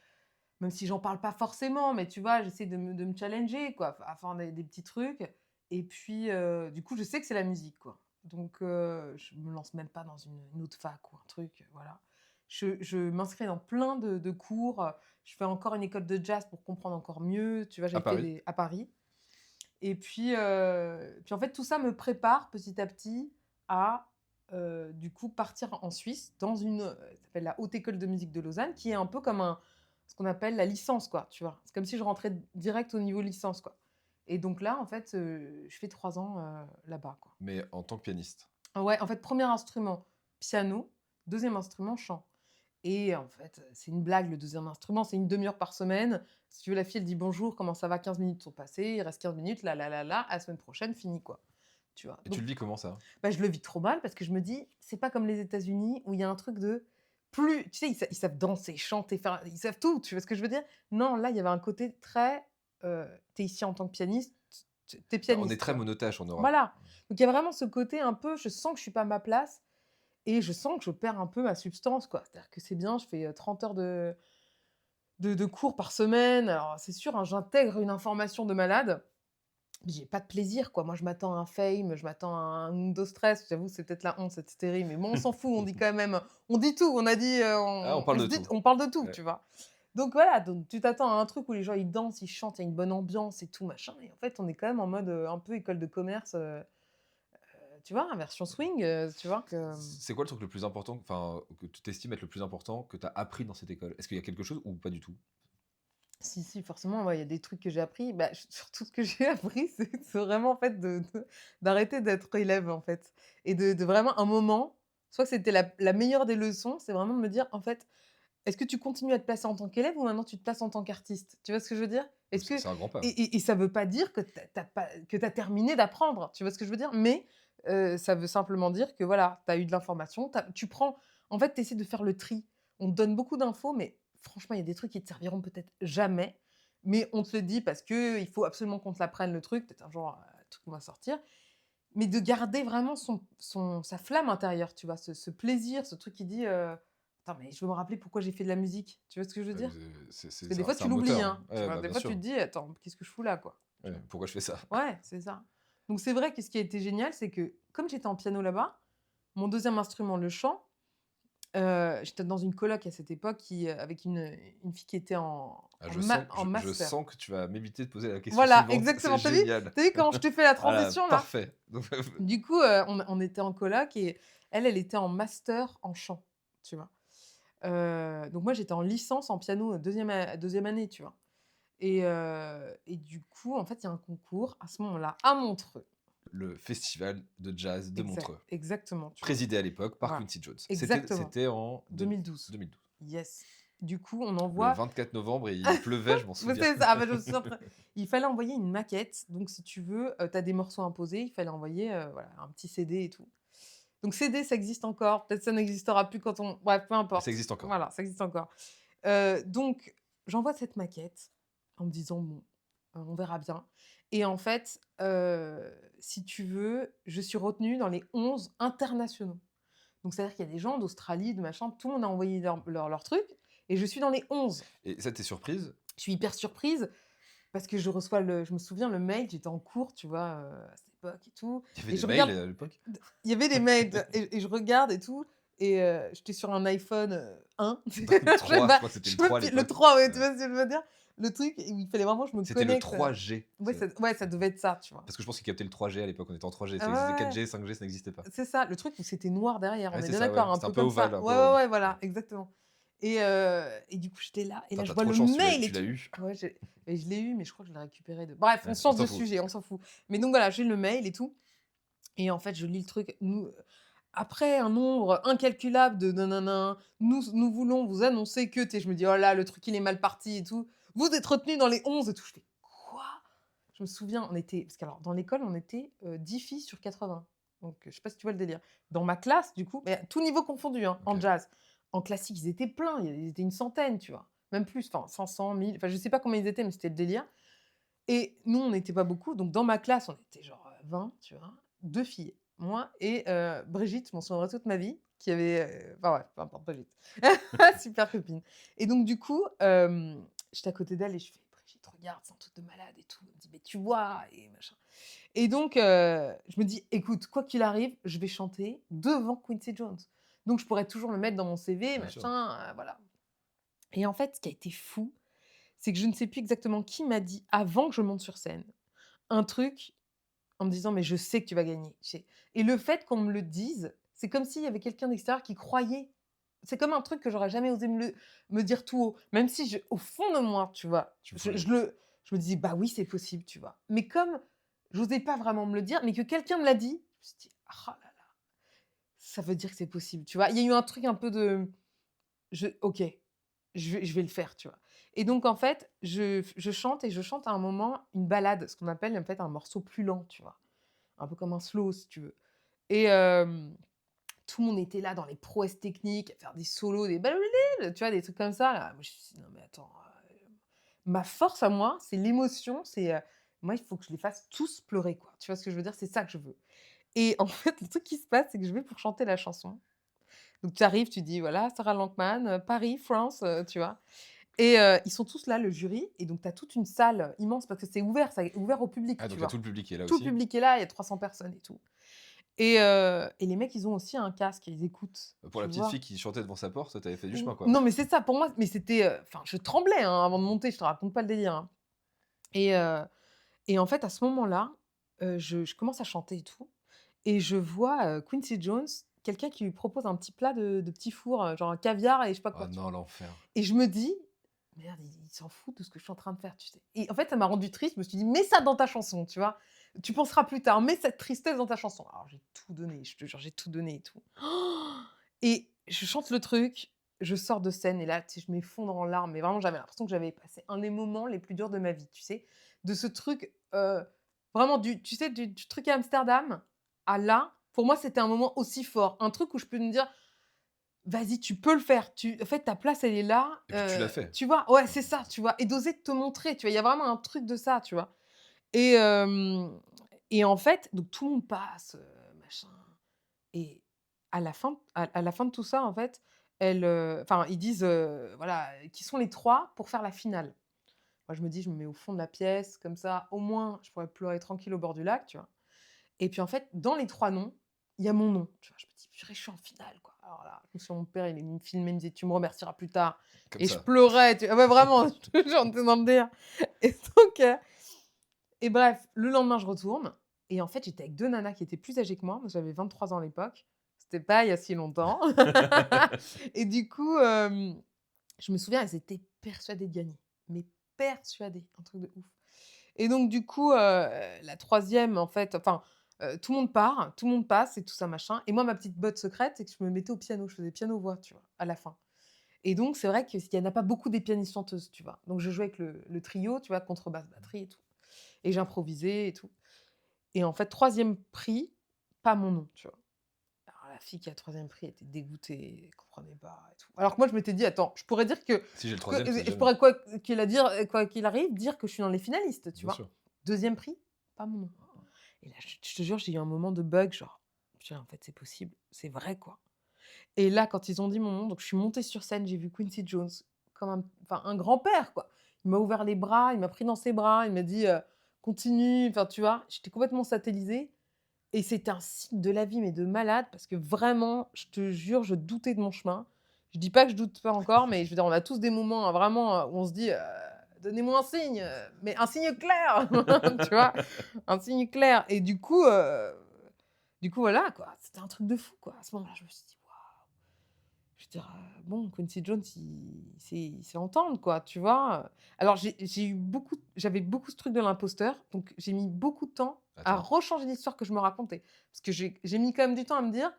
même si j'en parle pas forcément, mais tu vois, j'essaie de me challenger, quoi, à faire des petits trucs et puis, du coup, je sais que c'est la musique, quoi. Donc, je me lance même pas dans une autre fac ou un truc, voilà. Je m'inscris dans plein de cours, je fais encore une école de jazz pour comprendre encore mieux, tu vois? À J'ai fait Paris? des à Paris et puis en fait, tout ça me prépare petit à petit à, du coup, partir en Suisse dans ça s'appelle la Haute École de musique de Lausanne, qui est un peu comme ce qu'on appelle la licence, quoi, tu vois? C'est comme si je rentrais direct au niveau licence, quoi et donc là, en fait, je fais 3 ans, là-bas, quoi. Mais en tant que pianiste? Ouais, en fait, premier instrument, piano, deuxième instrument, chant. Et en fait, c'est une blague le deuxième instrument, c'est une demi heure par semaine. Si tu veux, la fille, elle dit: «Bonjour, comment ça va?» 15 minutes sont passées, il reste 15 minutes, à la semaine prochaine, fini, quoi. Tu vois? Et tu Donc le vis comment ça? bah, je le vis trop mal parce que je me dis: «C'est pas comme les États-Unis où il y a un truc de plus» tu sais, ils savent danser, chanter, faire ils savent tout, tu vois ce que je veux dire? Non, là, il y avait un côté très, tu es ici en tant que pianiste, tu es Bah, on est pianiste, très quoi. monotache en Europe. Voilà. Donc il y a vraiment ce côté un peu, je sens que je suis pas à ma place et je sens que je perds un peu ma substance, quoi. C'est-à-dire que c'est bien, je fais, 30 heures de cours par semaine. Alors c'est sûr, hein, j'intègre une information de malade, mais j'ai pas de plaisir, quoi. Moi, je m'attends à un Fame, je m'attends à un Undo Stress. J'avoue, c'est peut-être la honte, cette hystérie, mais bon, on s'en fout, on dit quand même on dit tout, on a dit, Ah, on on parle se de dit tout. on parle de tout, Ouais. tu vois? Donc voilà, donc tu t'attends à un truc où les gens, ils dansent, ils chantent, il y a une bonne ambiance et tout machin et en fait, on est quand même en mode, un peu école de commerce, tu vois? Version swing, tu vois? C'est quoi le truc le plus important, enfin, que tu t'estimes être le plus important que tu as appris dans cette école? Est-ce qu'il y a quelque chose ou pas du tout? Si, si, forcément, ouais, il y a des trucs que j'ai appris. Bah, surtout ce que j'ai appris, c'est vraiment en fait d'arrêter d'être élève en fait. Et de vraiment un moment, soit que c'était la meilleure des leçons, c'est vraiment de me dire en fait, est-ce que tu continues à te placer en tant qu'élève ou maintenant tu te places en tant qu'artiste? Tu vois ce que je veux dire? Est-ce que C'est un grand pas. et ça veut pas dire que t'as pas que tu terminé d'apprendre, tu vois ce que je veux dire? Mais ça veut simplement dire que voilà, tu as eu de l'information, tu prends en fait, tu essaies de faire le tri. On te donne beaucoup d'infos, mais franchement, il y a des trucs qui te serviront peut-être jamais, mais on te le dit parce que il faut absolument qu'on te l'apprenne le truc, peut-être un jour, un truc qu'on va sortir. Mais de garder vraiment sa flamme intérieure, tu vois? Ce plaisir, ce truc qui dit, «Attends, mais je veux me rappeler pourquoi j'ai fait de la musique». Tu vois ce que je veux dire? Parce que des fois, C'est tu un l'oublies, moteur, hein. hein, tu Ouais, vois? bah, Des bien fois, tu te sûr. dis: «Attends, qu'est-ce que je fous là, quoi?» Tu Ouais, vois? pourquoi je fais ça? Ouais, c'est ça. Donc c'est vrai que ce qui a été génial, c'est que comme j'étais en piano là-bas, mon deuxième instrument, le chant, j'étais dans une coloc à cette époque avec une fille qui était en Ah, en ma en je master. sens que tu vas m'éviter de poser la question Voilà, suivante. C'est exactement. Tu as vu? génial. Tu as vu comment je te fais la Voilà, transition là? parfait. Du coup, on était en coloc et elle était en master en chant, tu vois? Donc moi, j'étais en licence en piano, 2e année, tu vois? Et du coup, en fait, il y a un concours à ce moment-là, à Montreux. Le festival de jazz de Montreux, Exactement, tu vois? présidé à l'époque par Voilà, Quincy Jones. exactement, C'était en 2012. 2012. Yes. Du coup, on Le envoie 24 novembre et il pleuvait, je m'en mais souviens. c'est ça, ah bah, je me souviens très il fallait envoyer une maquette, donc si tu veux, tu as des morceaux imposés, il fallait envoyer, voilà, un petit CD et tout. Donc CD, ça existe encore, peut-être ça n'existera plus quand on bref, peu Ça importe. existe encore. Voilà, ça existe encore. Donc j'envoie cette maquette en me disant: «Bon, on verra bien» et en fait, si tu veux, je suis retenue dans les 11 internationaux. Donc c'est-à-dire qu'il y a des gens d'Australie, de machin, tout le monde a envoyé leur truc et je suis dans les 11. Et ça, tu es surprise? Je suis hyper surprise parce que je me souviens le mail, j'étais en cours, tu vois, à cette époque et tout Il y avait et des je mails regarde à l'époque? il y avait des mails et je regarde et tout et j'étais sur un iPhone, 1. Je sais 3, je pas, crois que c'était je le sais même 3 à plus le l'époque. 3, ouais, tu Ouais. vois ce que je veux dire? Le truc où il fallait vraiment que je me C'était le connecte, 3G. ouais, ça devait être ça, tu vois? Parce que je pense qu'ils captaient le 3G à l'époque, on était en 3G. Ah Ça existait ouais, ouais, 4G, 5G, ça n'existait pas. c'est ça, le truc où c'était noir derrière, Ouais, on est c'est bien ça, ouais. d'accord? Un C'était un peu peu comme ovale, ça. un peu Ouais, ouais, rond. ouais, Ouais. voilà, exactement et du coup, j'étais là et là, Enfin, je tu vois trop le de chance, mail et tu l'as tout. eu. Ouais, je l'ai eu, mais je crois que je l'ai récupéré de bref, on Ouais, on change s'en de fout. sujet, on s'en fout. Mais donc voilà, j'ai le mail et tout et en fait, je lis le truc, après un nombre incalculable de nanana, nous voulons vous annoncer que je me dis: «Oh là, le truc, il est mal parti et tout. Vous êtes retenus dans les 11 et tout». Je fais: «Quoi?» Je me souviens, on était parce qu'alors dans l'école, on était, 10 filles sur 80. Donc, je sais pas si tu vois le délire. Dans ma classe, du coup, mais à tout niveau confondu, hein, en OK. jazz. En classique, ils étaient pleins, ils étaient une centaine, tu vois? Même plus, enfin 500, 1000, enfin je sais pas combien ils étaient, mais c'était le délire et nous, on n'était pas beaucoup, donc dans ma classe, on était genre, 20, tu vois? 2 filles, moi et Brigitte, je m'en souviendrai toute ma vie, qui avait, enfin ouais, peu importe, Brigitte. Super copine et donc du coup, j'étais à côté d'elle et je fais: «Brigitte, regarde, c'est un truc de malade et tout». Elle me dit: «Mais tu vois?» et machin et donc je me dis: «Écoute, quoi qu'il arrive, je vais chanter devant Quincy Jones». Donc je pourrais toujours le mettre dans mon CV, Bien sûr. machin, voilà et en fait, ce qui a été fou, c'est que je ne sais plus exactement qui m'a dit avant que je monte sur scène, un truc en me disant: «Mais je sais que tu vas gagner». Et le fait qu'on me le dise, c'est comme s'il y avait quelqu'un d'extérieur qui croyait. C'est comme un truc que j'aurais jamais osé me dire tout haut, même si au fond de moi, tu vois, Tu voulais. je me disais: «Bah oui, c'est possible», tu vois? Mais comme j'osais pas vraiment me le dire, mais que quelqu'un me l'a dit, je me suis dit: «Ah là là, ça veut dire que c'est possible», tu vois? Il y a eu un truc un peu de OK, je vais le faire, tu vois? Et donc en fait, je chante et je chante à un moment une ballade, ce qu'on appelle en fait un morceau plus lent, tu vois? Un peu comme un slow si tu veux et tout le monde était là dans les prouesses techniques, à faire des solos, des tu vois? Des trucs comme ça là. Moi je me suis dit: «Non mais attends, ma force à moi, c'est l'émotion, moi il faut que je les fasse tous pleurer quoi». Tu vois ce que je veux dire? C'est ça que je veux et en fait, le truc qui se passe, c'est que je vais pour chanter la chanson. Donc tu arrives, tu dis voilà: «Sarah Lankman, Paris, France», tu vois? Et ils sont tous là, le jury et donc tu as toute une salle immense parce que c'est ouvert au public, Ah, tu donc il y a tout vois? le public qui est là Tout le aussi. public est là, il y a 300 personnes et tout et les mecs, ils ont aussi un casque et ils écoutent, Pour la tu petite fille vois? qui chantait devant sa porte, tu avais fait du chemin, Ou quoi. non, mais c'est ça, pour moi, mais c'était, enfin, je tremblais, hein, avant de monter, je te raconte pas le délire, hein et heu et en fait, à ce moment-là, je commence à chanter et tout et je vois, Quincy Jones, quelqu'un qui lui propose un petit plat de petits fours, genre un caviar et je sais pas Oh quoi, tu non, vois? l'enfer. Et je me dis: «Merde, il s'en fout de ce que je suis en train de faire», tu sais? Et en fait, ça m'a rendue triste. Je me suis dit: «Mets ça dans ta chanson», tu vois? «Tu penseras plus tard, mets cette tristesse dans ta chanson». Alors j'ai tout donné, je te jure, j'ai tout donné et tout. Et je chante le truc, je sors de scène et là, tu sais, je m'effondre en larmes, mais vraiment, j'avais l'impression que j'avais passé un des moments les plus durs de ma vie, tu sais? De ce truc, vraiment tu sais, du truc à Amsterdam à là, pour moi, c'était un moment aussi fort. Un truc où je peux me dire: «Vas-y, tu peux le faire, en fait, ta place, elle est là», Et puis tu l'as fait. tu vois? Ouais, Ouais. c'est ça, tu vois? Et d'oser te montrer, tu vois? Il y a vraiment un truc de ça, tu vois? Et et en fait, donc tout le monde passe, machin et à la fin de tout ça, en fait, enfin, ils disent, voilà, qui sont les 3 pour faire la finale. Moi, je me dis: «Je me mets au fond de la pièce, comme ça, au moins, je pourrais pleurer tranquille au bord du lac», tu vois? Et puis, en fait, dans les 3 noms, il y a mon nom, tu vois? Je me dis: «Purée, je suis en finale, quoi». Alors là, je me souviens, mon père, il me filmait, il me disait: «Tu me remercieras plus tard» Comme et je ça. pleurais, tu ah ouais, vraiment, je te jure, on était dans le délire et donc et bref, le lendemain, je retourne et en fait, j'étais avec 2 nanas qui étaient plus âgées que moi. Moi, j'avais 23 ans à l'époque. C'était pas il y a si longtemps et du coup, je me souviens, elles étaient persuadées de gagner, mais persuadées, un truc de ouf et donc du coup, la troisième, en fait, enfin, tout le monde part, tout le monde passe et tout ça, machin et moi, ma petite botte secrète, c'est que je me mettais au piano. Je faisais piano-voix, tu vois, à la fin et donc c'est vrai qu'il y en a pas beaucoup des pianistes chanteuses, tu vois? Donc je jouais avec le trio, tu vois, contrebasse, batterie et tout et j'improvisais et tout et en fait, troisième prix, pas mon nom, tu vois? Alors la fille qui a troisième prix était dégoûtée, elle comprenait pas et tout. Alors que moi, je m'étais dit: «Attends, je pourrais dire que Si j'ai le que troisième, c'est je jamais. pourrais quoi qu'il arrive, dire que je suis dans les finalistes», tu Bien vois? sûr. Deuxième prix, pas mon nom et là, je te jure, j'ai eu un moment de bug, genre: «Putain, en fait, c'est possible, c'est vrai, quoi» et là, quand ils ont dit mon nom, donc je suis montée sur scène, j'ai vu Quincy Jones comme un grand-père, quoi. il m'a ouvert les bras, il m'a pris dans ses bras, il m'a dit, «Continue», enfin, tu vois? J'étais complètement satellisée et c'était un signe de la vie, mais de malade parce que vraiment, je te jure, je doutais de mon chemin. Je dis pas que je doute pas encore, mais je veux dire, on a tous des moments, hein, vraiment, où on se dit, «Donnez-moi un signe, mais un signe clair!» Tu vois? Un signe clair et du coup, voilà, quoi. C'était un truc de fou, quoi. À ce moment-là, je me suis dit: «Waouh!» Je veux dire, bon, Quincy Jones, il sait entendre, quoi, tu vois? Alors j'avais beaucoup ce truc de l'imposteur, donc j'ai mis beaucoup de temps à Attends. rechanger l'histoire que je me racontais. Parce que j'ai mis quand même du temps à me dire: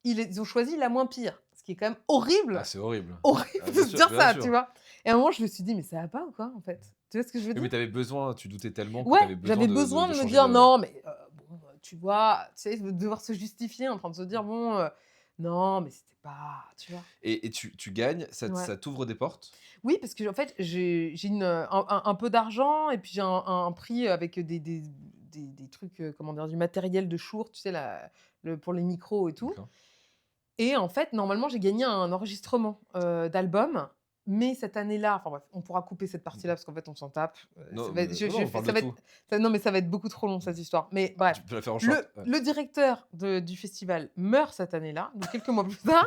«Ils ont choisi la moins pire», ce qui est quand même Ah, horrible, c'est horrible. horrible Ah, de se dire bien ça, tu sûr. vois? Et à un moment, je me suis dit: «Mais ça va pas ou quoi, en fait?» Tu vois ce que je veux Oui, mais dire? tu avais besoin, tu doutais tellement que tu Ouais, avais besoin j'avais de besoin de de me changer dire: de «Non, mais bon, tu vois?» Tu sais, de devoir se justifier en train de se dire: «Bon, non, mais c'était pas», tu vois? et tu gagnes, Ouais. ça t'ouvre des portes? Oui, parce que en fait, j'ai un peu d'argent et puis j'ai un prix avec des trucs, comment dire? Du matériel de Shure, tu sais, pour les micros et tout. D'accord. Et en fait, normalement, j'ai gagné un enregistrement, d'album, mais cette année-là, enfin bref, on pourra couper cette Mmh. partie-là parce qu'en fait, on s'en tape, ça Non, va être non, non, on parle de ça va être tout. non, mais ça va être beaucoup trop long Mmh. cette histoire. Mais bref, Tu peux la faire en short, le ouais. le directeur du festival meurt cette année-là, donc quelques mois plus tard.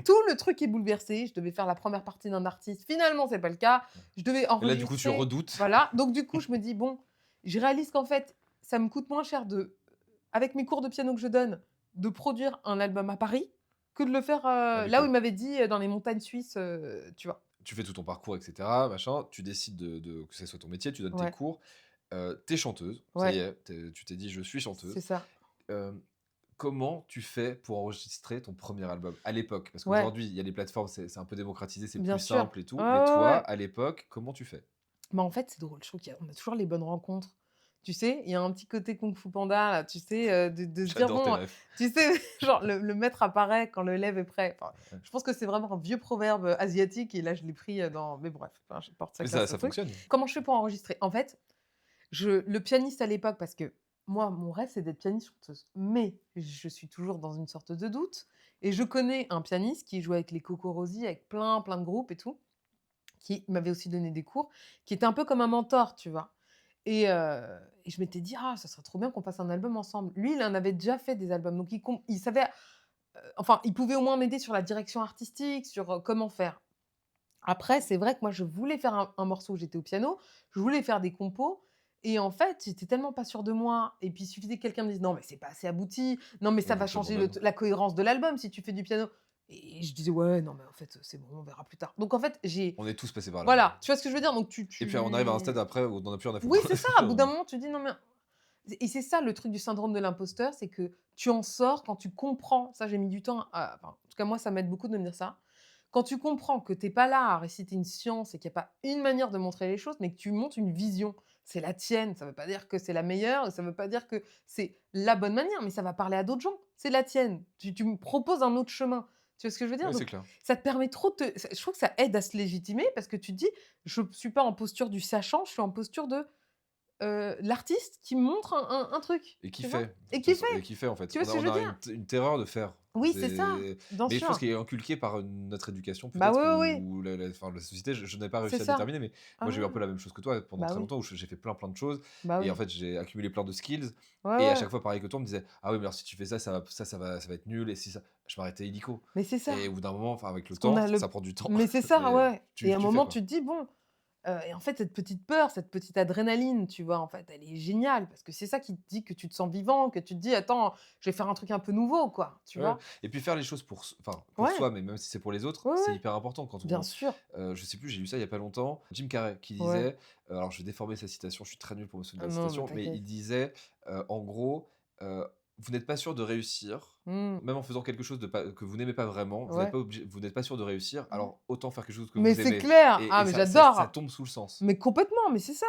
Tout le truc est bouleversé. Je devais faire la première partie d'un artiste. Finalement, c'est pas le cas. Je devais Et là, du coup, tu enregistrer, redoutes. voilà. Donc du coup, je me dis: «Bon», je réalise qu'en fait, ça me coûte moins cher avec mes cours de piano que je donne, de produire un album à Paris, que de le faire, Avec là où eux. il m'avait dit, dans les montagnes suisses, tu vois? Tu fais tout ton parcours et cetera, machin, tu décides que ce soit ton métier, tu donnes tes Ouais, cours, tu chanteuse, ça y ouais, est, tu t'es dit: «Je suis c'est chanteuse». ça. Hem, Comment tu fais pour enregistrer ton premier album? À l'époque, parce Ouais, qu'aujourd'hui, il y a les plateformes, c'est un peu démocratisé, c'est bien plus sûr. simple et Ouais, tout, mais ouais, toi, ouais. à l'époque, comment tu fais? Bah, en fait, c'est drôle, je trouve qu'on a toujours les bonnes rencontres. Tu sais, il y a un petit côté Kung Fu Panda là, tu sais, de se dire J'adore tes bon, rêves. tu sais, genre le maître apparaît quand le lève est prêt. Enfin, Ouais. je pense que c'est vraiment un vieux proverbe, asiatique et là je l'ai pris, dans mais bref, enfin, je porte Mais chacun ça ce ça truc. fonctionne. Comment je fais pour enregistrer? En fait, le pianiste à l'époque parce que moi, mon rêve, c'est d'être pianiste chanteuse. Mais je suis toujours dans une sorte de doute et je connais un pianiste qui jouait avec les Coco Rosie, avec plein, plein de groupes et tout, qui m'avait aussi donné des cours, qui était un peu comme un mentor, tu vois? Et je m'étais dit: «Ah, ça serait trop bien qu'on fasse un album ensemble». Lui, il en avait déjà fait des albums, donc il savait, enfin, il pouvait au moins m'aider sur la direction artistique, sur, comment faire. Après, c'est vrai que moi, je voulais faire un morceau où j'étais au piano, je voulais faire des compos et en fait, j'étais tellement pas sûre de moi et puis il suffisait que quelqu'un me dise: «Non, mais c'est pas assez abouti. Non, mais ça Ouais, va qu'on te changer l'abandonne. la cohérence de l'album si tu fais du piano» et je disais: «Ouais, non, mais en fait, c'est bon, on verra plus tard». Donc en fait, On est tous passés par là. voilà, tu vois ce que je veux dire? Donc Et puis on arrive à un stade après où on en a plus rien à oui, foutre. c'est ça, à bout d'un moment, tu dis: «Non, mais» et c'est ça le truc du syndrome de l'imposteur, c'est que tu en sors quand tu comprends, ça j'ai mis du temps à enfin, en tout cas moi ça m'aide beaucoup de me dire ça. Quand tu comprends que tu es pas là à réciter une science et qu'il y a pas une manière de montrer les choses, mais que tu montres une vision, c'est la tienne, ça veut pas dire que c'est la meilleure, ça veut pas dire que c'est la bonne manière, mais ça va parler à d'autres gens, c'est la tienne. Tu me proposes un autre chemin. Tu vois ce que je veux dire? Oui, c'est Donc clair. ça te permet trop de te je trouve que ça aide à se légitimer parce que tu te dis: «Je suis pas en posture du sachant, je suis en posture de l'artiste qui me montre un truc, Et qui tu vois? fait, de Et toute qui façon, fait. et qui fait en fait. Tu vois ce que je On veux a dire? une terreur de faire. Oui, c'est ça, C'est bien mais je pense sûr. qu'il est inculqué par, notre éducation Bah, peut-être oui, oui, oui, ou la enfin la société, je n'ai pas c'est réussi à ça. déterminer, mais Ah moi j'ai eu un ouais, peu la même chose que toi pendant bah, très oui, longtemps où j'ai fait plein de choses bah, et en oui. fait j'ai accumulé plein de skills Ouais, et à ouais, chaque fois pareil que toi on me disait: «Ah oui mais alors si tu fais ça, ça va être nul et si ça» je m'arrêtais illico mais c'est ça. et au bout d'un moment, enfin avec le Parce qu'on temps, a ça le prend du temps, mais c'est ça, mais ouais et à un tu fais moment, quoi. tu te dis: «Bon». Et en fait, cette petite peur, cette petite adrénaline, tu vois, en fait, elle est géniale parce que c'est ça qui te dit que tu te sens vivant, que tu te dis: «Attends, je vais faire un truc un peu nouveau, quoi», tu Ouais vois? et puis faire les choses pour Ouais, soi, mais même si c'est pour les autres, ouais, c'est ouais, hyper important quand bien on, sûr. je sais plus, j'ai lu ça il y a pas longtemps, Jim Carrey qui Ouais. disait, alors je vais déformer sa citation, je suis très nul pour me souvenir Ah de la non, mais citation, mais il t'inquiète. disait, en gros, heu: «Vous n'êtes pas sûr de réussir, Mmh. même en faisant quelque chose de pas que vous n'aimez pas vraiment, Ouais. vous n'êtes pas sûr de réussir, Ouais. alors autant faire quelque chose que Mais vous c'est aimez» clair! et Ah, mais ça j'adore! tombe sous le sens. Mais complètement, mais c'est ça,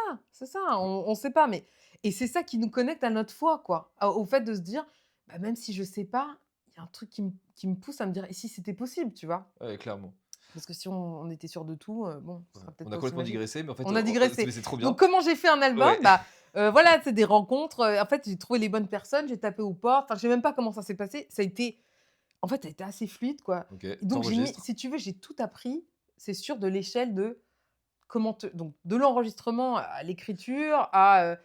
on sait pas, mais et c'est ça qui nous connecte à notre foi, quoi, au fait de se dire: «Bah, même si je sais pas, il y a un truc qui me pousse à me dire: "Et si c'était possible?"», tu vois? Ouais, clairement. Parce que si on était sûr de tout, bon, ce Ouais. sera peut-être On a pas aussi complètement magique. digressé, mais en fait, On a digressé. mais c'est trop Donc bien. comment j'ai fait un album? Ouais. Bah, voilà, c'est des rencontres, en fait, j'ai trouvé les bonnes personnes, j'ai tapé aux portes, enfin, je sais même pas comment ça s'est passé. Ça a été assez fluide, quoi. OK, Et donc j'ai mis tu si tu veux, j'ai tout appris, c'est sûr, de l'échelle de donc de l'enregistrement à l'écriture, à,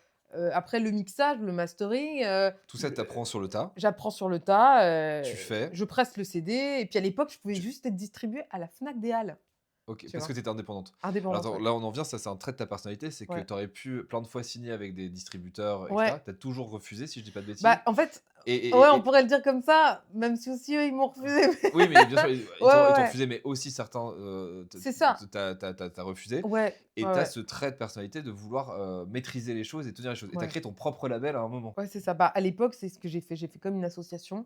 après le mixage, le mastering, Tout ça, tu apprends sur le tas, j'apprends sur le tas, tu fais. je presse le CD et puis à l'époque, je pouvais juste être distribuée à la Fnac des Halles, OK, tu parce que vois? tu étais indépendante. Alors Indépendante, attends, ouais. là on en vient, ça c'est un trait de ta personnalité, c'est que Ouais. tu aurais pu plein de fois signer avec des distributeurs et Ouais. cetera. Tu as toujours refusé si je dis pas de Bah, bêtises? en fait, Et ouais, et on et pourrait le dire comme ça, même si aussi eux, ils m'ont refusé, mais oui, mais bien sûr, ils ouais, ils t'ont ouais, ils t'ont ouais. refusé, mais aussi certains, te C'est ça. tu as refusé Ouais, et ouais, tu as ouais, ce trait de personnalité de vouloir, maîtriser les choses et tenir les choses et tu as ouais. créé ton propre label à un moment. Ouais, c'est ça. Bah, à l'époque, c'est ce que j'ai fait. J'ai fait comme une association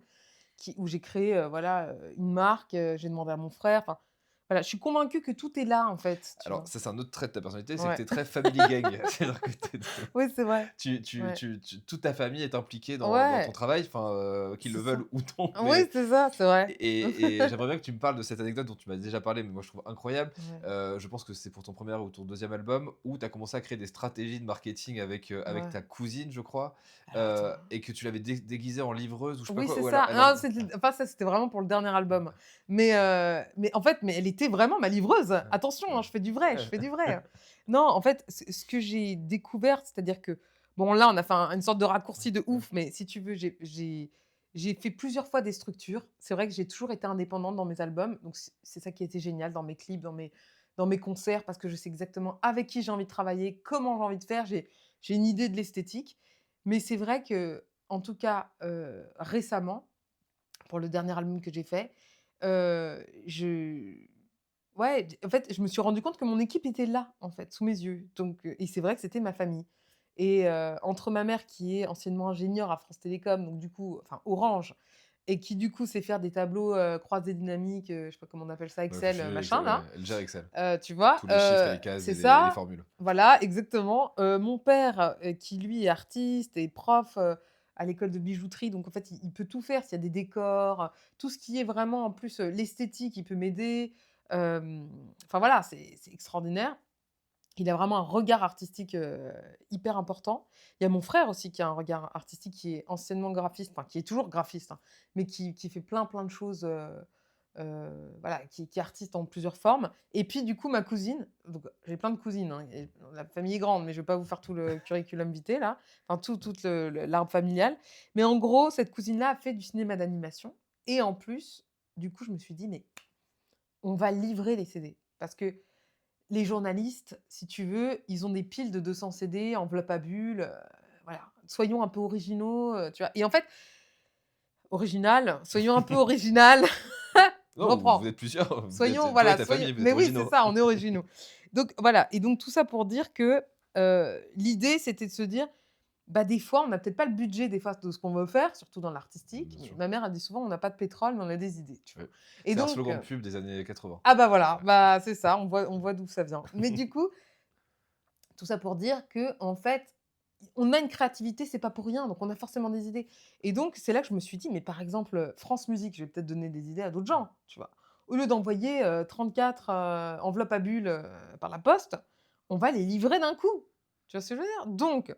où j'ai créé, voilà, une marque, j'ai demandé à mon frère, enfin, voilà, je suis convaincue que tout est là, en fait, tu Alors vois? ça, c'est un autre trait de ta personnalité, c'est que Ouais. tu es très family gang. C'est-à-dire que Oui, c'est vrai. Ouais. toute ta famille est impliquée dans ton Ouais, travail, enfin, qu'ils le c'est veulent ça. ou non, Oui, c'est ça, c'est vrai. et j'aimerais bien que tu me parles de cette anecdote dont tu m'as déjà parlé, mais moi je trouve incroyable. Ouais, Je pense que c'est pour ton premier ou ton deuxième album où tu as commencé à créer des stratégies de marketing avec ouais. ta cousine, je crois, Alors attends. et que tu l'avais déguisée en livreuse ou je sais pas Oui, quoi, c'est ou ça. elle Non, en enfin, ça, c'était vraiment pour le dernier album. Mais en fait, mais elle était vraiment ma livreuse. Attention, hein, je fais du vrai, je fais du vrai. Non, en fait, ce que j'ai découvert, c'est-à-dire que, bon, là, on a fait une sorte de raccourci de ouf, mais si tu veux, j'ai fait plusieurs fois des structures. C'est vrai que j'ai toujours été indépendante dans mes albums, donc c'est ça qui a été génial dans mes clips, dans mes concerts, parce que je sais exactement avec qui j'ai envie de travailler, comment j'ai envie de faire. J'ai une idée de l'esthétique. Mais c'est vrai que, en tout cas, récemment, pour le dernier album que j'ai fait, je ouais, en fait, je me suis rendu compte que mon équipe était là, en fait, sous mes yeux. Donc et c'est vrai que c'était ma famille et entre ma mère qui est anciennement ingénieure à France Télécom, donc du coup enfin Orange et qui du coup sait faire des tableaux, croisés dynamiques, je sais pas comment on appelle ça, enfin, Excel, machin ouais, là, elle gère Excel. tu vois? Tous les chiffres et les cases C'est et les ça, formules. voilà, exactement. Mon père, qui lui est artiste et prof, à l'école de bijouterie, donc en fait, il peut tout faire. S'il y a des décors, tout ce qui est vraiment en plus, l'esthétique, il peut m'aider. Enfin voilà, c'est extraordinaire. Il a vraiment un regard artistique, hyper important. Il y a mon frère aussi qui a un regard artistique, qui est anciennement graphiste, enfin qui est toujours graphiste, hein, mais qui fait plein, plein de choses, voilà, qui est artiste en plusieurs formes. Et puis du coup, ma cousine, donc j'ai plein de cousines, hein, et la famille est grande, mais je vais pas vous faire tout le curriculum vitae là, enfin tout l'arbre familial. Mais en gros, cette cousine-là a fait du cinéma d'animation et en plus, du coup, je me suis dit: «Mais on va livrer les CD». Parce que les journalistes, si tu veux, ils ont des piles de 200 CD, enveloppe à bulles, voilà. Soyons un peu originaux, tu vois? Et en fait, soyons un peu original. Je Non, vous reprends. êtes plusieurs, Soyons toi et voilà, ta soyons famille, vous êtes mais oui, c'est originaux. ça, on est originaux. Donc voilà et donc tout ça pour dire que, l'idée, c'était de se dire: «Bah, des fois, on n'a peut-être pas le budget, des fois, de ce qu'on veut faire», surtout dans l'artistique, Bien mais sûr. ma mère, elle dit souvent: «On n'a pas de pétrole, mais on a des idées», tu vois? Ouais. Et C'est un donc slogan de pub des années 80. ah bah, voilà, bah, c'est ça, on voit d'où ça vient. Mais du coup, tout ça pour dire que en fait, on a une créativité, c'est pas pour rien, donc on a forcément des idées. Et donc, c'est là que je me suis dit, mais par exemple, France Musique, je vais peut-être donner des idées à d'autres gens, tu vois? Au lieu d'envoyer 34 enveloppes à bulles par la poste, on va les livrer d'un coup. Tu vois ce que je veux dire? Donc,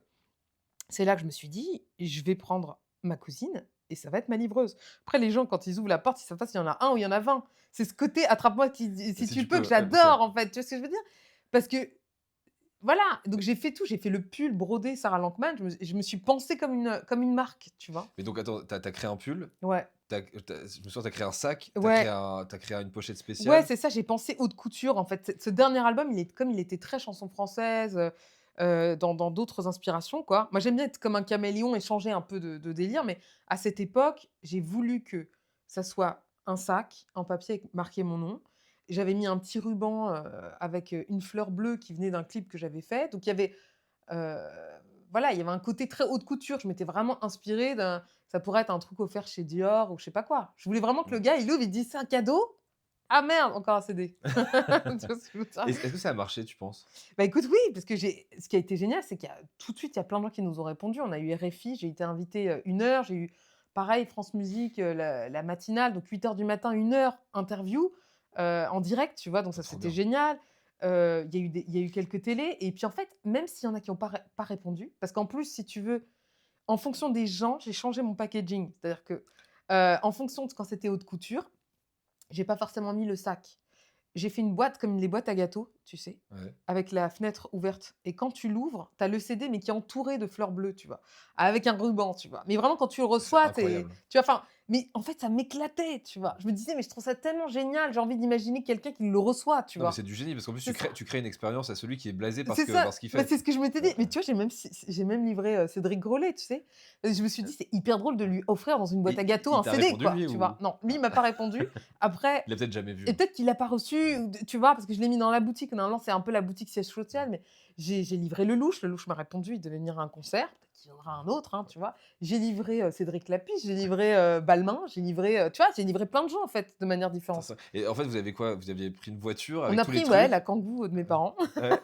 c'est là que je me suis dit, je vais prendre ma cousine et ça va être ma livreuse. Après, les gens, quand ils ouvrent la porte, ils savent pas s'il y en a un ou il y en a 20. C'est ce côté attrape-moi si Si tu tu le peux que peux, ouais, bien sûr. j'adore en fait. Tu vois ce que je veux dire? Parce que voilà, donc j'ai fait tout, j'ai fait le pull brodé Sarah Lankman, je me suis pensée comme une marque, tu vois? Mais donc attends, tu as créé un pull, Ouais, je me souviens, tu as créé un sac, ouais, tu créé une pochette ouais, spéciale. c'est ça, j'ai pensé haute couture, en fait. Ce dernier album, comme il était très chanson française, dans d'autres inspirations, quoi. Moi, j'aime bien être comme un caméléon et changer un peu de délire, mais à cette époque, j'ai voulu que ça soit un sac en papier avec marqué mon nom. J'avais mis un petit ruban, avec, une fleur bleue qui venait d'un clip que j'avais fait. Donc il y avait Heu, voilà, il y avait un côté très haute couture. Je m'étais vraiment inspirée d'un ça pourrait être un truc offert chez Dior ou je sais pas quoi. Je voulais vraiment que le Mmh. gars, il ouvre, il dise: «C'est un cadeau? Ah merde, encore un CD». Tu vois ce que je veux dire? Est-ce que ça a marché, tu penses? Bah, écoute, oui, parce que ce qui a été génial, c'est qu'il y a tout de suite, il y a plein de gens qui nous ont répondu. On a eu RFI, j'ai été invitée, 1 heure, j'ai eu pareil France Musique, la matinale, donc 8 heures du matin, 1 heure interview, en direct, tu vois? Donc Ah, ça, trop c'était bien. génial. Il y a eu quelques télés et puis en fait, même s'il y en a qui ont pas répondu, parce qu'en plus, si tu veux, en fonction des gens, j'ai changé mon packaging. C'est-à-dire que, en fonction de quand c'était haute couture, j'ai pas forcément mis le sac. j'ai fait une boîte comme les boîtes à gâteaux, tu sais, Ouais. avec la fenêtre ouverte et quand tu l'ouvres, tu as le CD mais qui est entouré de fleurs bleues, tu vois? Avec un ruban, tu vois? Mais vraiment quand tu le C'est reçois, incroyable. tu vois? Enfin, mais en fait, ça m'éclatait, tu vois? Je me disais: «Mais je trouve ça tellement génial, j'ai envie d'imaginer quelqu'un qui le reçoit», tu Non, mais vois? c'est du génie parce qu'en plus C'est ça. tu crées une expérience à celui qui est blasé C'est ça, parce qu'il bah, fait. c'est ce que je m'étais Heu, dit. Mais tu vois, j'ai même livré, Cédric Grolet, tu sais? Je me suis dit: «C'est hyper drôle de lui offrir dans une boîte à et gâteaux il un t'a CD, répondu quoi», lui tu vois? ou? Non, lui, il Ah, m'a pas répondu. Après il a peut-être jamais vu, et hein. peut-être qu'il l'a pas reçu ou d tu vois? Parce que je l'ai mis dans la boutique. Normalement, c'est un peu la boutique siège social, mais j'ai livré Lelouch. Lelouch m'a répondu, il devait venir à un concert, peut-être qu'il y en aura un autre, hein, tu vois? J'ai livré, Cédric Lapiche, j'ai livré, Balmain, j'ai livré, tu vois? J'ai livré plein de gens, en fait, de manière Putain, différente. ça et en fait, vous avez quoi? Vous aviez pris une voiture On avec a tous les pris, ouais, la trucs? Kangoo de mes Heu, parents. ouais,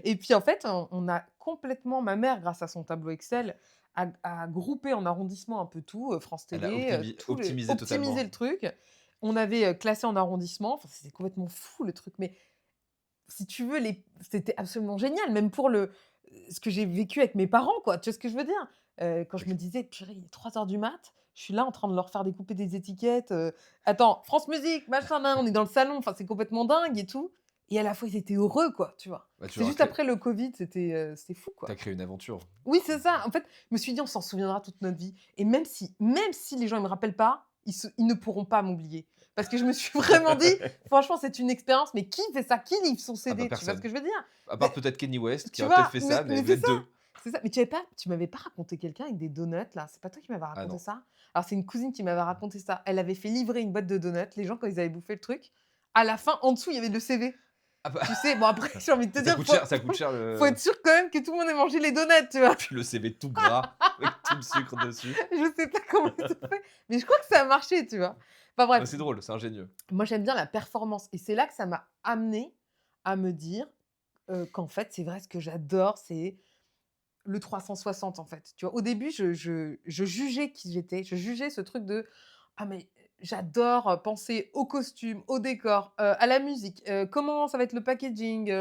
Et puis en fait, on a complètement ma mère, grâce à son tableau Excel, a groupé en arrondissement un peu tout, France elle a Télé, tout le optimisé optimisé le totalement. truc. On avait, classé en arrondissement, enfin, c'était complètement fou le truc, mais si tu veux, c'était absolument génial, même pour ce que j'ai vécu avec mes parents, quoi. Tu vois ce que je veux dire? Quand je me disais: «Purée, il est 3 heures du mat», je suis là en train de leur faire découper des étiquettes, «Attends, France Musique, machin, nin», on est dans le salon, enfin, c'est complètement dingue et tout et à la fois, ils étaient heureux, quoi, tu vois? Bah, tu C'était leur as juste après le covid, c'était fou, tu quoi. créé une aventure. Oui, c'est ça. En fait, je me suis dit: «On s'en souviendra toute notre vie» et même si les gens ne me rappellent pas, ils ne pourront pas m'oublier. Parce que je me suis vraiment dit: «Franchement, c'est une expérience, mais qui fait ça? Qui livre son Ah bah, CD?» Tu vois ce personne. que je veux dire? À part Mais peut-être Kanye West qui tu a peut-être vois? fait Mais ça, mais mais vous c'est êtes ça, 2. c'est ça. Mais tu m'avais pas raconté quelqu'un avec des donuts là? C'est pas toi qui m'avais Ah raconté non. ça? Alors c'est une cousine qui m'avait raconté ça. Elle avait fait livrer une boîte de donuts, les gens quand ils avaient bouffé le truc, à la fin, en dessous, il y avait le CV. Ah bah, Tu sais? Bon après, j'ai envie de te dire, ça coûte cher faut le être sûr quand même que tout le monde ait mangé les donuts, tu vois? puis le CV tout gras avec tout le sucre dessus. Je sais pas comment ils ont fait, mais je crois que ça a marché, tu vois? Enfin Bah, bref, c'est drôle, c'est ingénieux. moi j'aime bien la performance et c'est là que ça m'a amené à me dire, qu'en fait, c'est vrai, ce que j'adore, c'est le 360 en fait. Tu vois? Au début, je jugeais qui j'étais, je jugeais ce truc de: «Ah mais j'adore, penser au costume, au décor, à la musique, comment ça va être le packaging,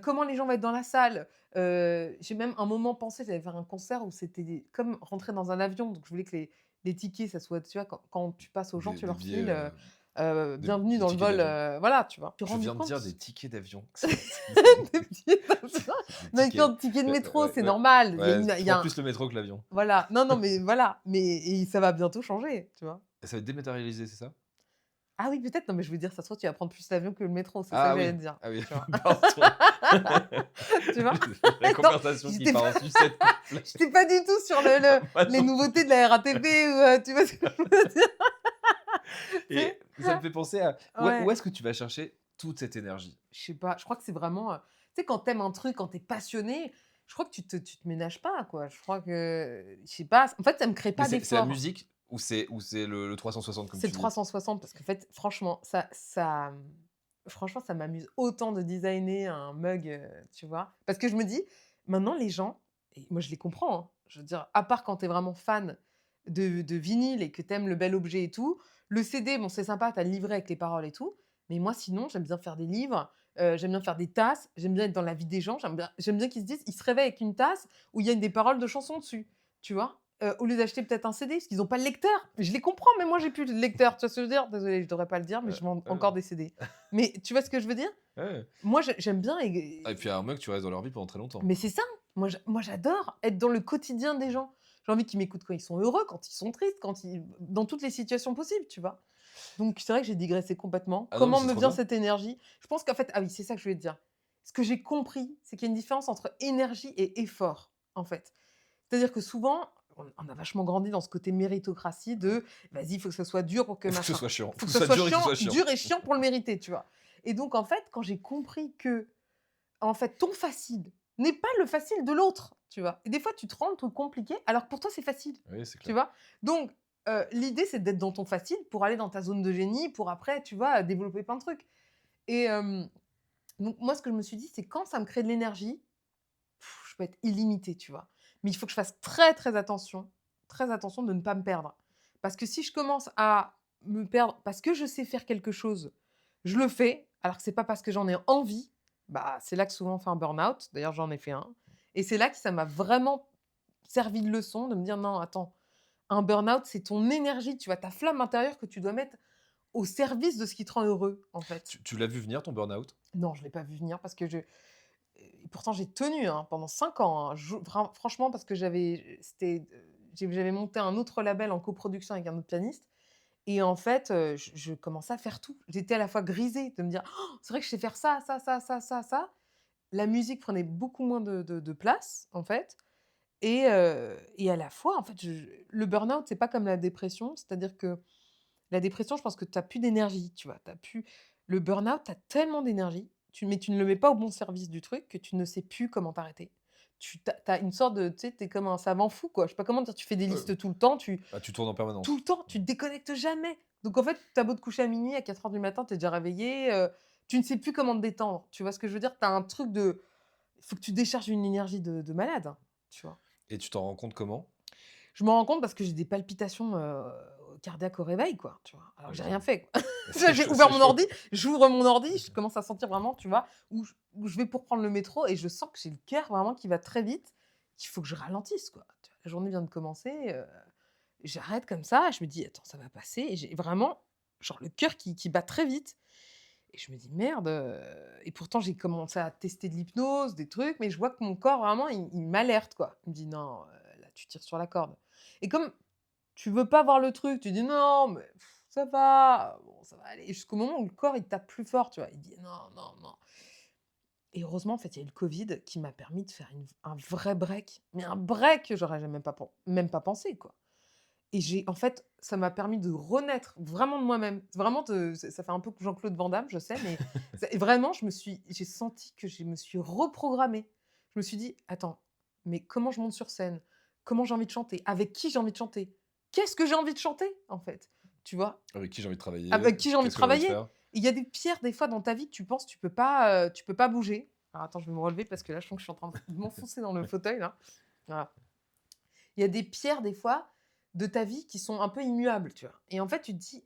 comment les gens vont être dans la salle». J'ai même un moment pensé, j'allais faire un concert où c'était comme rentrer dans un avion, donc je voulais que les tickets, ça soit tu vois, quand tu passes aux gens, tu Des leur billets, files, «Bienvenue des dans le tickets vol», d'avion. voilà, tu vois? Je me suis Je rendu viens de compte dire des tickets d'avion. des billets d'avion. C'est des Mais tickets. quand ticket de métro, Ouais, c'est ouais, normal, ouais, il je y prends a un plus le métro que l'avion. voilà, non, non, mais voilà, mais et ça va bientôt changer, tu vois? Ça va être dématérialisé, c'est ça? Ah oui, peut-être, non, mais je veux dire, ça se trouve, tu vas prendre plus l'avion que le métro, c'est ça Ah que j'allais oui, te dire, ah oui, tu vois? pardon. Tu vois? La Non, conversation qui j'étais part pas en sucette complète. j'étais pas du tout sur Moi les non plus. nouveautés de la RATP ou, tu vois ce que je veux dire? Tu Et sais? ça me fait penser à où Ouais, est-ce que tu vas chercher toute cette énergie? je sais pas, je crois que c'est vraiment, tu sais, quand tu aimes un truc, quand tu es passionné, je crois que tu te ménages pas, quoi. Je crois que, je sais pas, en fait, ça me crée Mais pas c'est la d'effort. musique ou c'est le 360 comme C'est le tu dis? 360 parce qu'en fait, franchement, franchement, ça m'amuse autant de designer un mug, tu vois? Parce que je me dis: «Maintenant les gens» et moi je les comprends, hein, je veux dire, à part quand tu es vraiment fan de vinyle et que tu aimes le bel objet et tout, le CD, bon, c'est sympa, tu as le livret avec les paroles et tout, mais moi sinon, j'aime bien faire des livres, j'aime bien faire des tasses, j'aime bien être dans la vie des gens, j'aime bien qu'ils se disent ils se réveillent avec une tasse où il y a des paroles de chansons dessus, tu vois? Au lieu d'acheter peut-être un CD, parce qu'ils ont pas le lecteur. Je les comprends, mais moi j'ai plus le lecteur, tu vois ce que je veux dire? Désolée, je devrais pas le dire, mais je vends encore Ouais, des CD. Mais tu vois ce que je veux dire? ouais. Moi j'aime bien Ah et puis un mug, tu restes dans leur vie pendant très longtemps. mais c'est ça! Moi j'adore être dans le quotidien des gens. J'ai envie qu'ils m'écoutent quand ils sont heureux, quand ils sont tristes, dans toutes les situations possibles, tu vois? Donc c'est vrai que j'ai digressé complètement. Ah non, mais Comment c'est me trop vient bien. cette énergie? Je pense qu'en fait ah oui, c'est ça que je voulais te dire. Ce que j'ai compris, c'est qu'il y a une différence entre énergie et effort, en fait. C'est-à-dire que souvent, on a vachement grandi dans ce côté méritocratie de: «Vas-y, il faut que ça soit dur pour que Il faut que ce machin. soit chiant. Il Faut faut que que ce ça soit soit dur et que ce soit chiant. dur et chiant pour le mériter», tu vois? Et donc en fait, quand j'ai compris que, en fait, ton facile n'est pas le facile de l'autre, tu vois? Et des fois, tu te rends le truc compliqué alors que pour toi, c'est facile, Oui, c'est tu clair. vois? Donc l'idée, c'est d'être dans ton facile pour aller dans ta zone de génie, pour après, tu vois, développer plein de trucs. Et donc moi, ce que je me suis dit, c'est quand ça me crée de l'énergie, je peux être illimitée, tu vois? Mais il faut que je fasse très attention de ne pas me perdre. Parce que si je commence à me perdre parce que je sais faire quelque chose, je le fais, alors que c'est pas parce que j'en ai envie, bah, c'est là que souvent on fait un burn-out. D'ailleurs, j'en ai fait un et c'est là que ça m'a vraiment servi de leçon de me dire: «Non, attends, un burn-out, c'est ton énergie, tu vois? Ta flamme intérieure que tu dois mettre au service de ce qui te rend heureux, en fait. Tu l'as vu venir ton burn-out? Non, je l'ai pas vu venir parce que et pourtant j'ai tenu, hein, pendant 5 ans, hein. Franchement parce que j'avais monté un autre label en coproduction avec un autre pianiste et en fait, je commençais à faire tout. J'étais à la fois grisée de me dire: «Oh, c'est vrai que je sais faire ça, ça, ça, ça, ça, ça». La musique prenait beaucoup moins de place, en fait et à la fois, en fait, le burn-out, c'est pas comme la dépression. C'est-à-dire que la dépression, je pense que tu as plus d'énergie, tu vois? Tu plus Le burn-out, tu as tellement d'énergie, mais tu ne le mets pas au bon service du truc que tu ne sais plus comment t'arrêter. Tu as une sorte de, tu sais, tu es comme un savant fou, quoi. Je sais pas comment dire, tu fais des Heu, listes tout le temps, tu tournes en tout le permanence? temps, tu te déconnectes jamais. Donc en fait, tu as beau te coucher à minuit, à 4 heures du matin, tu es déjà réveillé, tu ne sais plus comment te détendre. Tu vois ce que je veux dire? Tu as un truc de il faut que tu décharges une énergie de malade, hein, tu vois? Et tu t'en rends compte comment? Je m'en rends compte parce que j'ai des palpitations, cardiaques au réveil, quoi, tu vois? Alors que j'ai OK. rien fait, quoi. Tu vois, C'est j'ai chaud, ouvert c'est mon chaud. ordi, j'ouvre mon ordi, je commence à sentir vraiment, tu vois, où je vais pour prendre le métro et je sens que j'ai le cœur vraiment qui va très vite, qu'il faut que je ralentisse, quoi. Tu vois? La journée vient de commencer, j'arrête comme ça, je me dis: «Attends, ça va passer» et j'ai vraiment, genre, le cœur qui bat très vite et je me dis: «Merde», et pourtant j'ai commencé à tester de l'hypnose, des trucs, mais je vois que mon corps vraiment il m'alerte, quoi. Il me dit: «Non, là tu tires sur la corde» et comme tu veux pas voir le truc, tu dis: «Non, mais ça va, bon, ça va aller», jusqu'au moment où le corps, il tape plus fort, tu vois? Il dit: «Non, non, non» et heureusement, en fait, il y a eu le covid qui m'a permis de faire un vrai break, mais un break que j'aurais jamais pas même pas pensé, quoi et en fait, ça m'a permis de renaître vraiment de moi-même. Vraiment ça fait un peu Jean-Claude Van Damme, je sais, mais vraiment, j'ai senti que je me suis reprogrammée. Je me suis dit: «Attends, mais comment je monte sur scène? Comment j'ai envie de chanter? Avec qui j'ai envie de chanter? Qu'est-ce que j'ai envie de chanter, en fait?» Tu vois? Avec qui j'ai envie de travailler? Avec qui j'ai envie de Qu'est-ce que j'ai envie de travailler. faire? Il y a des pierres, des fois, dans ta vie que tu penses tu peux pas bouger. Alors attends, je vais me relever parce que là, je sens que je suis en train de m'enfoncer dans le fauteuil, là. Voilà. Il y a des pierres, des fois, de ta vie qui sont un peu immuables, tu vois? Et en fait, tu te dis: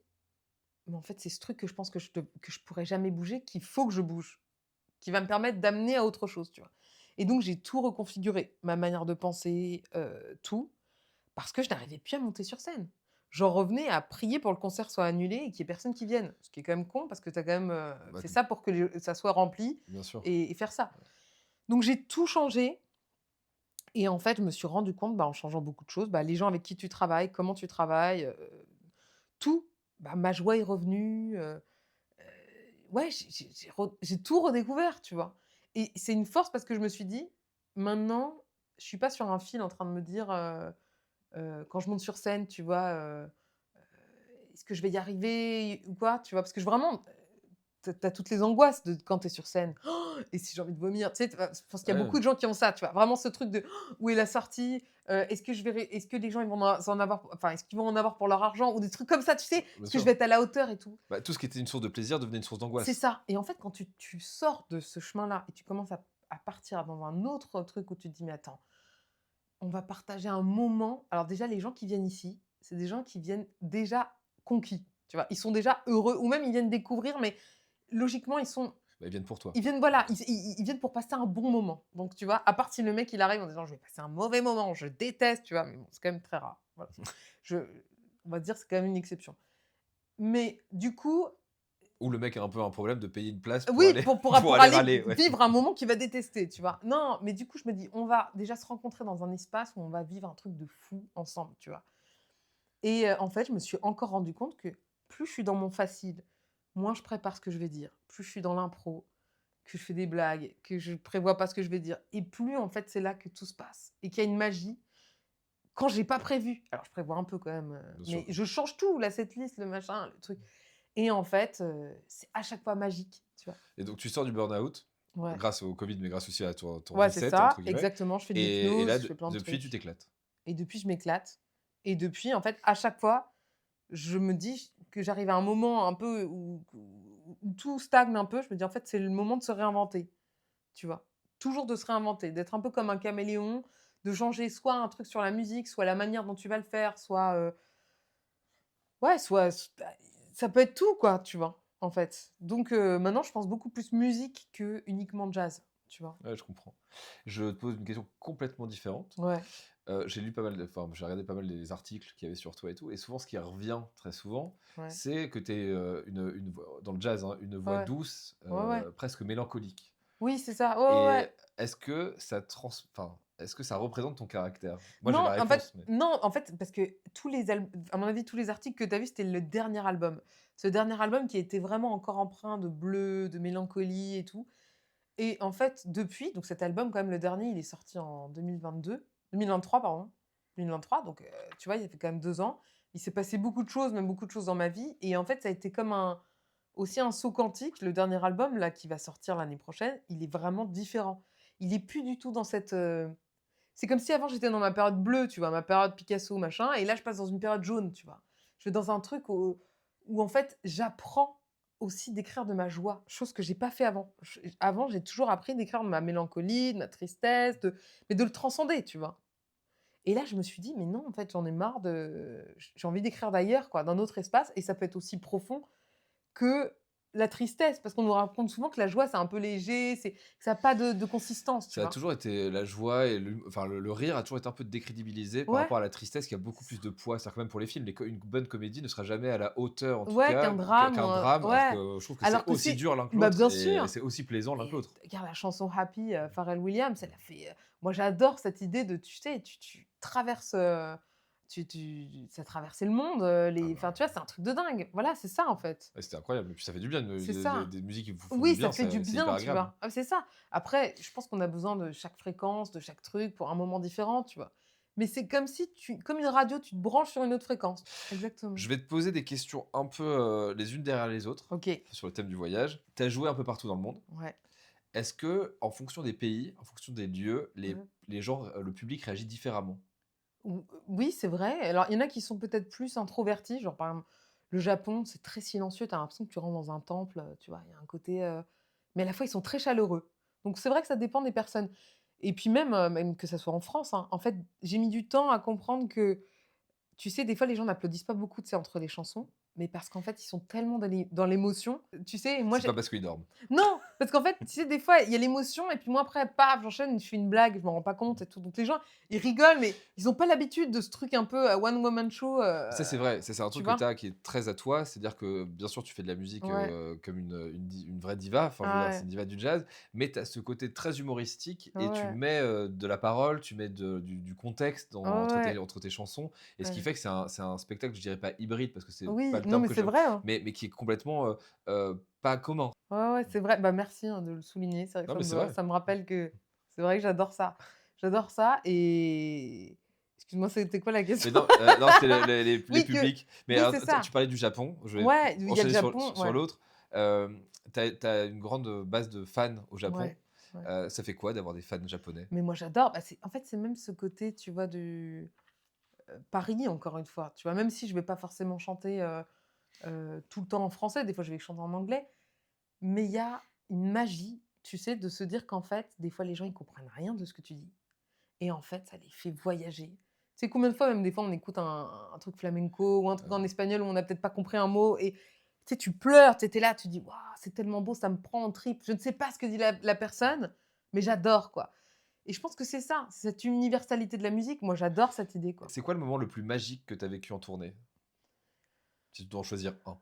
«Mais en fait, c'est ce truc que je pense que je pourrais jamais bouger, qu'il faut que je bouge, qui va me permettre d'amener à autre chose», tu vois? Et donc j'ai tout reconfiguré, ma manière de penser, tout, parce que je n'arrivais plus à monter sur scène. J'en revenais à prier pour le concert soit annulé et qu'il y ait personne qui vienne. Ce qui est quand même con parce que tu as quand même, Bah, fait ça pour que ça soit rempli bien sûr. et faire ça. Donc j'ai tout changé et en fait, je me suis rendu compte, bah, en changeant beaucoup de choses, bah, les gens avec qui tu travailles, comment tu travailles, tout. Bah, ma joie est revenue, ouais, j'ai tout redécouvert, tu vois? Et c'est une force parce que je me suis dit: «Maintenant, je suis pas sur un fil en train de me dire, quand je monte sur scène, tu vois, est-ce que je vais y arriver ou quoi?» Tu vois? Parce que vraiment, tu as toutes les angoisses de quand tu es sur scène. Oh, et si j'ai envie de vomir? Tu sais, je pense qu'il y a beaucoup Ouais, de gens qui ont ça, tu vois? Vraiment ce truc de: «Oh, où est la sortie? Est-ce que les gens ils vont en avoir enfin, est-ce qu'ils vont en avoir pour leur argent?» ou des trucs comme ça, tu sais? bien Est-ce que je sûr. vais être à la hauteur et tout? Bah, tout ce qui était une source de plaisir devenait une source C'est d'angoisse. ça et en fait, quand tu sors de ce chemin-là et tu commences à partir dans un autre truc où tu te dis: «Mais attends, on va partager un moment». Alors déjà, les gens qui viennent ici, c'est des gens qui viennent déjà conquis, tu vois? Ils sont déjà heureux ou même ils viennent découvrir, mais logiquement, Bah, ils viennent pour toi. ils viennent, voilà, ils viennent pour passer un bon moment. Donc tu vois, à part si le mec il arrive en disant: «Je vais passer un mauvais moment, je déteste», tu vois? Mais bon, c'est quand même très rare. Voilà. Je On va dire, c'est quand même une exception. Mais du coup, Ou le mec a un peu un problème de payer une place pour oui, aller pour pour aller aller râler, ouais. vivre un moment qu'il va détester, tu vois? Non, mais du coup, je me dis: «On va déjà se rencontrer dans un espace où on va vivre un truc de fou ensemble», tu vois? Et en fait, je me suis encore rendu compte que plus je suis dans mon facile, moins je prépare ce que je vais dire, plus je suis dans l'impro, que je fais des blagues, que je prévois pas ce que je vais dire et plus, en fait, c'est là que tout se passe et qu'il y a une magie quand j'ai pas prévu. Alors je prévois un peu quand même, Bien sûr. mais je change tout, la setlist, le machin, le truc et en fait, c'est à chaque fois magique, tu vois? Et donc tu sors du burn-out Ouais. grâce au covid, mais grâce aussi à ton Ouais, c'est «reset» entre ça, guillemets exactement. Je fais de et là l'hypnose, je fais plein de depuis tu trucs t'éclates. et depuis, je m'éclate et depuis, en fait, à chaque fois, je me dis que j'arrive à un moment un peu où tout stagne un peu. Je me dis: «En fait, c'est le moment de se réinventer», tu vois? Toujours de se réinventer, d'être un peu comme un caméléon, de changer soit un truc sur la musique, soit la manière dont tu vas le faire, soit, ouais, soit bah, ça peut être tout quoi, tu vois? En fait. Donc maintenant, je pense beaucoup plus musique que uniquement jazz. tu vois? Ouais, je comprends. Je te pose une question complètement différente. Ouais, J'ai lu pas mal de enfin, j'ai regardé pas mal des articles qu'il y avait sur toi et tout et souvent ce qui revient très souvent, ouais, c'est que tu es, une voix dans le jazz, hein, une voix ouais, douce, ouais, ouais. presque mélancolique Oui, c'est ça. Ouais, ouais, et ouais. est-ce que ça représente ton caractère? Moi, j'ai Non, la en fait réponse, mais non, en fait, parce que tous les al à mon avis, tous les articles que tu as vus, c'était le dernier album. Ce dernier album qui était vraiment encore empreint de bleu, de mélancolie et tout et en fait, depuis, donc cet album quand même, le dernier, il est sorti en 2023 pardon, 2023 donc tu vois, il y a fait quand même 2 ans. Il s'est passé beaucoup de choses, même beaucoup de choses dans ma vie et en fait, ça a été comme aussi un saut quantique. Le dernier album là, qui va sortir l'année prochaine, il est vraiment différent. Il est plus du tout dans c'est comme si avant j'étais dans ma période bleue, tu vois? Ma période Picasso, machin et là je passe dans une période jaune, tu vois? Je vais dans un truc où en fait j'apprends aussi d'écrire de ma joie, chose que j'ai pas fait avant. Avant, j'ai toujours appris d'écrire de ma mélancolie, de ma tristesse, mais de le transcender, tu vois? Et là, je me suis dit: «Mais non, en fait, j'en ai marre j'ai envie d'écrire d'ailleurs, quoi, d'un autre espace» et ça peut être aussi profond que la tristesse, parce qu'on nous raconte souvent que la joie, c'est un peu léger, que ça a pas de consistance, tu ça a vois? toujours été la joie et enfin, le rire a toujours été un peu décrédibilisé par Ouais, rapport à la tristesse qui a beaucoup plus de poids. C'est-à-dire que même pour les films, une bonne comédie ne sera jamais à la hauteur, en tout ouais, cas, qu'un drame ou qu'un un drame, alors ouais, que je trouve que c'est alors que aussi c'est dur l'un que bah, l'autre bien et sûr, c'est aussi plaisant l'un que mais l'autre. regarde la chanson Happy, Pharrell Williams, elle a fait, moi j'adore cette idée de tu sais, tu traverses, ça a traversé le monde, Ah enfin, bah, tu vois, c'est un truc de dingue. Voilà, c'est ça, en fait. ouais, c'était incroyable et puis ça fait du bien C'est ça. des musiques qui vous font du Oui, ça bien, fait du c'est hyper bien, tu agréable. vois? Ah, c'est ça. Après, je pense qu'on a besoin de chaque fréquence, de chaque truc pour un moment différent, tu vois? Mais c'est comme si comme une radio, tu te branches sur une autre fréquence. Exactement. Je vais te poser des questions un peu, les unes derrière les autres, OK. sur le thème du voyage. Tu as joué un peu partout dans le monde. Ouais. Est-ce que, en fonction des pays, en fonction des lieux, Ouais. les gens, le public réagit différemment? Oui, c'est vrai. Alors, il y en a qui sont peut-être plus introvertis, genre, par exemple, le Japon, c'est très silencieux, tu as l'impression que tu rentres dans un temple, tu vois? Il y a un côté, mais à la fois, ils sont très chaleureux. Donc c'est vrai que ça dépend des personnes et puis même que ça soit en France, hein, en fait, j'ai mis du temps à comprendre que tu sais, des fois, les gens n'applaudissent pas beaucoup, tu sais, entre les chansons, mais parce qu'en fait, ils sont tellement dans l'émotion. Tu sais, moi, C'est pas j'ai parce qu'ils dorment. non, parce qu'en fait, tu sais, des fois, il y a l'émotion et puis moi, après, paf, j'enchaîne, je fais une blague, je m'en rends pas compte et tout. Donc les gens, ils rigolent, mais ils ont pas l'habitude de ce truc un peu, one woman show, Ça, c'est vrai, ça, c'est un tu truc que tu vois? as qui est très à toi. C'est-à-dire que, bien sûr, tu fais de la musique, Ouais. comme une vraie diva, enfin, je veux Ah dire, c'est ouais. une diva du jazz, mais tu as ce côté très humoristique et tu Ouais. mets, de la parole, tu mets du contexte Ouais, ouais. entre tes chansons et ce qui Ouais. fait que c'est un spectacle, je dirais pas hybride parce que c'est pas Oui, le non, terme mais que c'est je vrai, hein. mais qui est complètement, pas commun. Ouais, ouais, c'est vrai. Bah, merci, hein, de le souligner. C'est vrai que Non, mais c'est vrai. ça me rappelle que c'est vrai que j'adore ça. J'adore ça et excuse-moi, c'était quoi la Mais question? non, non, c'était les Oui, que publics. Mais oui, alors, c'est ça. tu parlais du Japon, je vais Ouais, il y a le enchaîner Japon, sur ouais. l'autre. Tu as une grande, base de fans au Japon. Ouais, ouais. Ça fait quoi d'avoir des fans japonais? Mais moi j'adore, bah, en fait, c'est même ce côté, tu vois, Paris encore une fois, tu vois? Même si je vais pas forcément chanter, tout le temps en français, des fois je vais chanter en anglais, mais il y a une magie, tu sais, de se dire qu'en fait, des fois les gens ils comprennent rien de ce que tu dis et en fait ça les fait voyager. Tu sais combien de fois même des fois on écoute un truc flamenco ou un truc en Heu, espagnol où on n'a peut-être pas compris un mot et tu sais, tu pleures, tu étais là, tu dis: «Waouh, c'est tellement beau, ça me prend en tripes, je ne sais pas ce que dit la personne, mais j'adore quoi». Et je pense que c'est ça, c'est cette universalité de la musique. Moi, j'adore cette idée, quoi. c'est quoi le moment le plus magique que tu as vécu en tournée? Si tu dois en choisir un.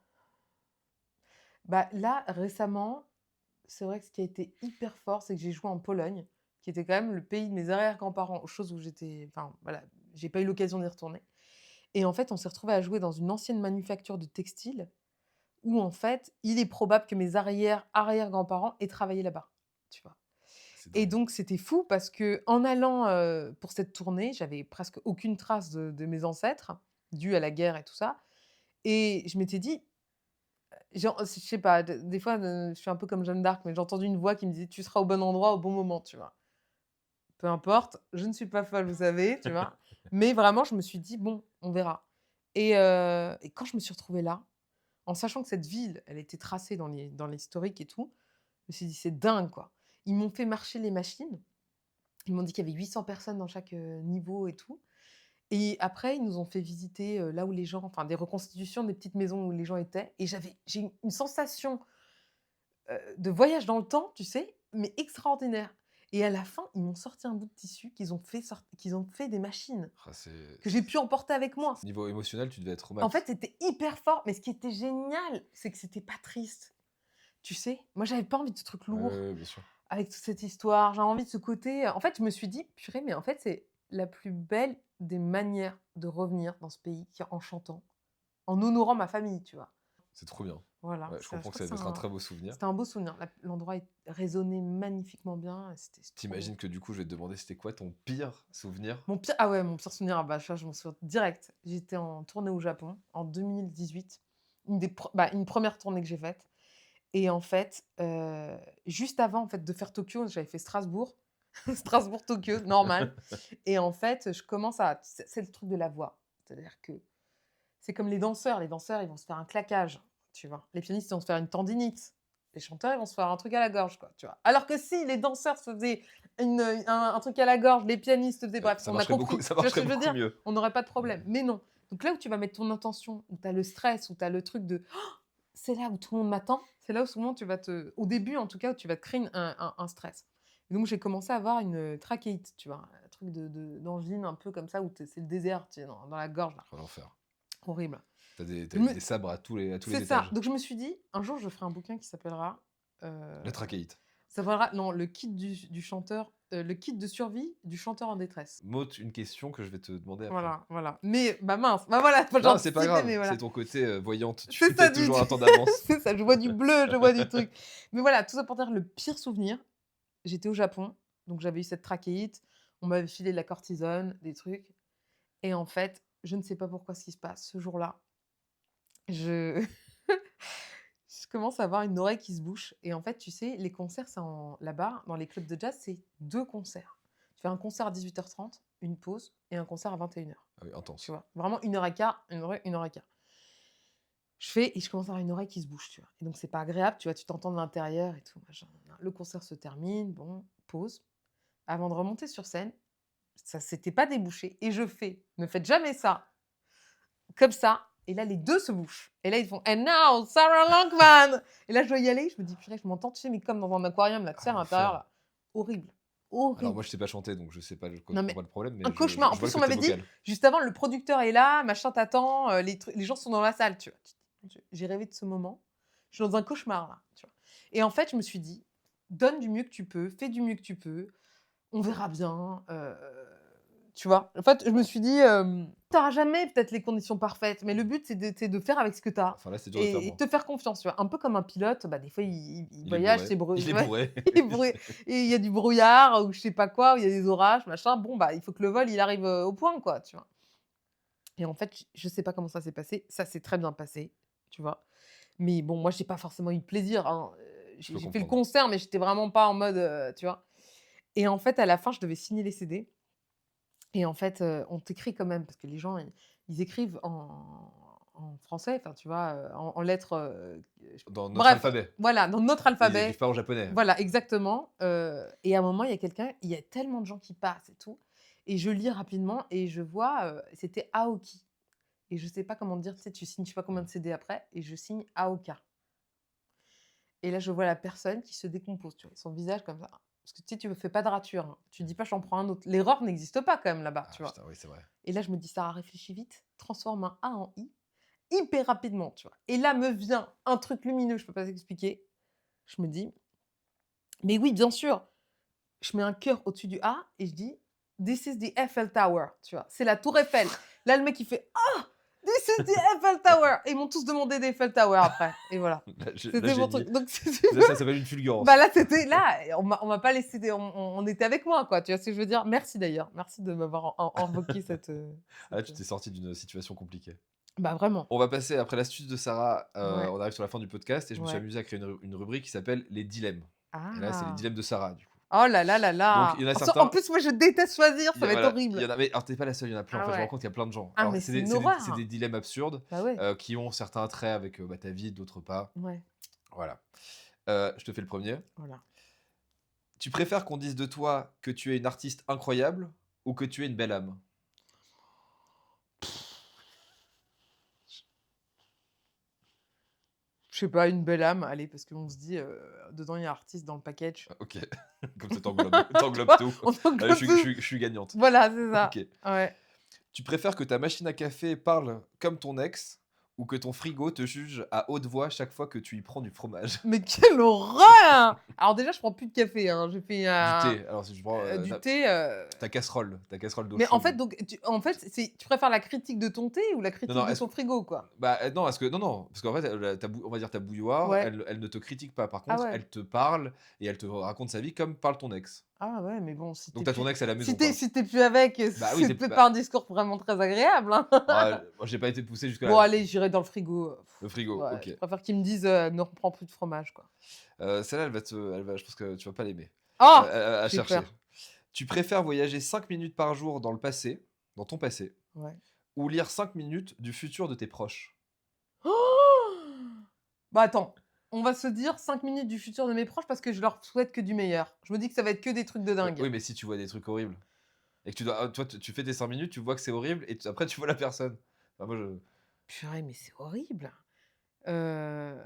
Bah, là, récemment, c'est vrai que ce qui a été hyper fort, c'est que j'ai joué en Pologne, qui était quand même le pays de mes arrière-grands-parents, chose où enfin, voilà, j'ai pas eu l'occasion d'y retourner. Et en fait, on s'est retrouvés à jouer dans une ancienne manufacture de textile où, en fait, il est probable que mes arrière-grands-parents aient travaillé là-bas, tu vois? C'est Et dingue. donc, c'était fou parce que en allant, pour cette tournée, j'avais presque aucune trace de mes ancêtres, due à la guerre et tout ça. Et je m'étais dit, genre, je sais pas, des fois, je suis un peu comme Jeanne d'Arc, mais j'ai entendu une voix qui me disait: «Tu seras au bon endroit au bon moment», tu vois? Peu importe, je ne suis pas folle, vous savez, tu vois? Mais vraiment, je me suis dit: «Bon, on verra» et quand je me suis retrouvée là, en sachant que cette ville, elle était tracée dans l'historique et tout, je me suis dit: «C'est dingue, quoi». Ils m'ont fait marcher les machines. Ils m'ont dit qu'il y avait 800 personnes dans chaque, niveau et tout. Et après, ils nous ont fait visiter, là où les gens enfin des reconstitutions des petites maisons où les gens étaient et j'ai une sensation, de voyage dans le temps, tu sais? mais extraordinaire. Et à la fin, ils m'ont sorti un bout de tissu qu'ils ont fait des machines Ah, c'est que j'ai pu emporter avec moi. niveau émotionnel, tu devais être au En max. fait, c'était hyper fort, mais ce qui était génial, c'est que c'était pas triste. Tu sais? Moi, j'avais pas envie de ce truc Ouais, lourd, ouais, bien sûr. avec toute cette histoire. J'avais envie de ce côté, en fait, je me suis dit: «Purée, mais en fait, c'est la plus belle des manières de revenir dans ce pays qui en chantant, en honorant ma famille», tu vois? C'est trop bien. Voilà, Ouais, je ça je comprends que crois ça que devait être un très beau souvenir. c'était un beau souvenir. L'endroit résonnait magnifiquement bien et c'était trop beau. T'imagines que du coup, je vais te demander, c'était quoi ton pire souvenir? Mon pire souvenir, ah bah, ça, je m'en souviens direct. J'étais en tournée au Japon en 2018, une première tournée que j'ai faite et en fait, juste avant, en fait, de faire Tokyo, j'avais fait Strasbourg, Strasbourg-Tokyo, normal et en fait, je commence à c'est le truc de la voix. C'est-à-dire que c'est comme les danseurs, ils vont se faire un claquage, tu vois? Les pianistes, ils vont se faire une tendinite. Les chanteurs, ils vont se faire un truc à la gorge, quoi, tu vois? Alors que si les danseurs se faisaient un truc à la gorge, les pianistes faisaient bref, Ça on a marcherait beaucoup compris. ça Tu vois ce marcherait que je veux beaucoup dire? mieux. On n'aurait pas de problème. Mais non. Donc là où tu vas mettre ton intention, où tu as le stress, où tu as le truc de: «Oh, c'est là où tout le monde m'attend», c'est là où souvent tu vas te au début en tout cas, où tu vas te créer un stress. Et donc j'ai commencé à avoir une trachéite, tu vois? Un truc d'angine un peu comme ça où c'est le désert, tu sais, dans la gorge là, Oh l'enfer. horrible. T'as Je me des sabres à tous C'est les ça. étages. Donc je me suis dit: «Un jour, je ferai un bouquin qui s'appellera, La trachéite. non, le kit du chanteur, le kit de survie du chanteur en détresse». Mote une question que je vais te demander après. Voilà, voilà. Mais bah mince, bah voilà, j'ai Non, c'est pas anticipé, grave, mais c'est voilà. ton côté, voyante, tu C'est tu ça, toujours un temps du d'avance. c'est ça, je vois du bleu, je vois du truc. Mais voilà, tout ça pour dire le pire souvenir, j'étais au Japon, donc j'avais eu cette trachéite, on m'avait filé de la cortisone, des trucs et en fait, je ne sais pas pourquoi ce qui se passe, ce jour-là, je je commence à avoir une oreille qui se bouche et en fait, tu sais, les concerts, c'est là-bas, dans les clubs de jazz, c'est 2 concerts. Tu fais un concert à 18h30, une pause et un concert à 21h. Ah oui, Tu intense. vois? Vraiment 1 heure et quart, 1 heure et quart. Je fais et je commence à avoir une oreille qui se bouge, tu vois? Et donc c'est pas agréable, tu vois? Tu t'entends de l'intérieur et tout, machin, nin nin. Le concert se termine, bon, pause. Avant de remonter sur scène, ça s'était pas débouché et je fais: «Ne faites jamais ça!» Comme ça et là les 2 se bouchent et là ils font: «And now Sarah Lankman!» Et là je dois y aller, je me dis: «Purée», je m'entends, tu sais, mais comme dans un aquarium là, tu sais, Ah à l'intérieur l'enfer. là. Horrible, Alors moi, horrible. je sais pas chanter, donc je sais pas le co Non pas mais le problème, un mais cauchemar. En je vois le plus on côté m'avait dit vocal. juste avant: «Le producteur est là, machin t'attend, les gens sont dans la salle», tu vois? Tu te dis: «Mon Dieu», j'ai rêvé de ce moment. Je suis dans un cauchemar là, tu vois? Et en fait, je me suis dit: «Donne du mieux que tu peux, fais du mieux que tu peux, on verra bien», tu vois? En fait, je me suis dit, «Tu auras jamais peut-être les conditions parfaites, mais le but c'est de faire avec ce que tu as Enfin là, c'est dur de faire et moins. te faire confiance», tu vois? Un peu comme un pilote, bah, des fois il Il est voyage, bourré, il est ouais, bourré. il est bourré et il y a du brouillard ou je sais pas quoi, ou il y a des orages, machin. Bon, bah, il faut que le vol il arrive, au point, quoi, tu vois? Et en fait, je sais pas comment ça s'est passé. Ça s'est très bien passé, tu vois? Mais bon, moi, j'ai pas forcément eu de plaisir, hein, Je peux j'ai fait le comprendre. concert, mais j'étais vraiment pas en mode, tu vois? Et en fait, à la fin, je devais signer les CD et en fait, on t'écrit quand même parce que les gens, ils écrivent en français, enfin, tu vois, en lettres, Dans notre bref, alphabet. voilà, dans notre Ils écrivent alphabet. pas en japonais. Voilà, exactement, et à un moment, il y a tellement de gens qui passent et tout et je lis rapidement et je vois, c'était Aoki et je sais pas comment te dire, tu sais, tu signes je sais pas combien de CD après et je signe Aoka et là, je vois la personne qui se décompose, tu vois? Son visage comme ça. Parce que tu sais, tu fais pas de rature, hein. Tu dis pas: «J'en prends un autre». L'erreur n'existe pas quand même là-bas, Ah tu vois? putain, oui, c'est vrai. Et là, je me dis: «Sarah, réfléchis vite, transforme un A en I, hyper rapidement», tu vois? Et là me vient un truc lumineux, je peux pas t'expliquer. Je me dis: «Mais oui, bien sûr». Je mets un cœur au-dessus du A et je dis: «This is the Eiffel Tower», tu vois? C'est la tour Eiffel. Là, le mec, il fait: «Ah! This is the Eiffel Tower!» et ils m'ont tous demandé d'Eiffel Tower après et voilà. Là, C'était j'ai mon nié. truc. Donc si tu Ça, veux, ça s'appelle une fulgurance. bah, là, c'était là, et on m'a pas laissé on était avec moi, quoi, tu vois ce que je veux dire? Merci d'ailleurs, merci de m'avoir invoqué Ah là, tu cette, t'es sorti d'une situation compliquée. bah, vraiment. On va passer après l'astuce de Sarah, Ouais, on arrive sur la fin du podcast et je me suis ouais. amusé à créer une rubrique qui s'appelle «Les dilemmes» et là, c'est les Ah! dilemmes de Sarah, du coup. Oh là là là Donc il là! y en a En certains plus, moi, je déteste choisir, il y ça a va être voilà, il y horrible. en a mais alors tu pas la seule, il y en a plein. En Ah fait, je me rends ouais. compte qu'il y a plein de gens. Ah Alors mais c'est une c'est horreur! des dilemmes absurdes, Bah ouais, qui ont certains traits avec, bah, ta vie, d'autres pas. ouais, Voilà. Je te fais le premier. voilà. Tu préfères qu'on dise de toi que tu es une artiste incroyable ou que tu es une belle âme? Je sais pas, une belle âme, allez, parce qu'on se dit, dedans il y a artiste dans le package. Ah, OK. Comme ça, Tu tu vois? tout. On Allez, englobe tout. je suis gagnante. Voilà, c'est ça. OK. Ouais. Tu préfères que ta machine à café parle comme ton ex ou que ton frigo te juge à haute voix chaque fois que tu y prends du fromage? Mais quelle horreur! Alors déjà, je prends plus de café, hein. J'ai fait Du un thé, alors si je prends, du thé, ta casserole d'eau mais en chaude. fait, donc tu préfères la critique de ton thé ou la Non, critique non, de est-ce ton frigo, quoi? bah, non, est-ce que non, non, parce qu'en fait, on va dire ta bouilloire, Ouais. elle ne te critique pas. Par Ah contre, ouais. elle te parle et elle te raconte sa vie comme parle ton ex. Ah ouais, mais bon, Donc tu as ton ex à la maison, quoi. si tu plus avec, Bah oui, c'est c'est peut-être bah, pas un discours vraiment très agréable, hein. ouais, moi j'ai pas été poussé Bon jusque-là. allez, j'irai dans le frigo, Le frigo, ouais, je OK. préfère qu'ils me disent, «Ne reprends plus de fromage», quoi. Celle-là, elle va je pense que tu vas pas l'aimer. Oh! À J'ai chercher. peur. Tu préfères voyager 5 minutes par jour dans ton passé, Ouais. ou lire 5 minutes du futur de tes proches? Bah, attends, on va se dire 5 minutes du futur de mes proches parce que je leur souhaite que du meilleur. Je me dis que ça va être que des trucs de dingue. Oui, mais si tu vois des trucs horribles et que tu dois toi, tu fais tes 5 minutes, tu vois que c'est horrible et après tu vois la personne. Enfin moi je Purée, mais c'est horrible. Heu,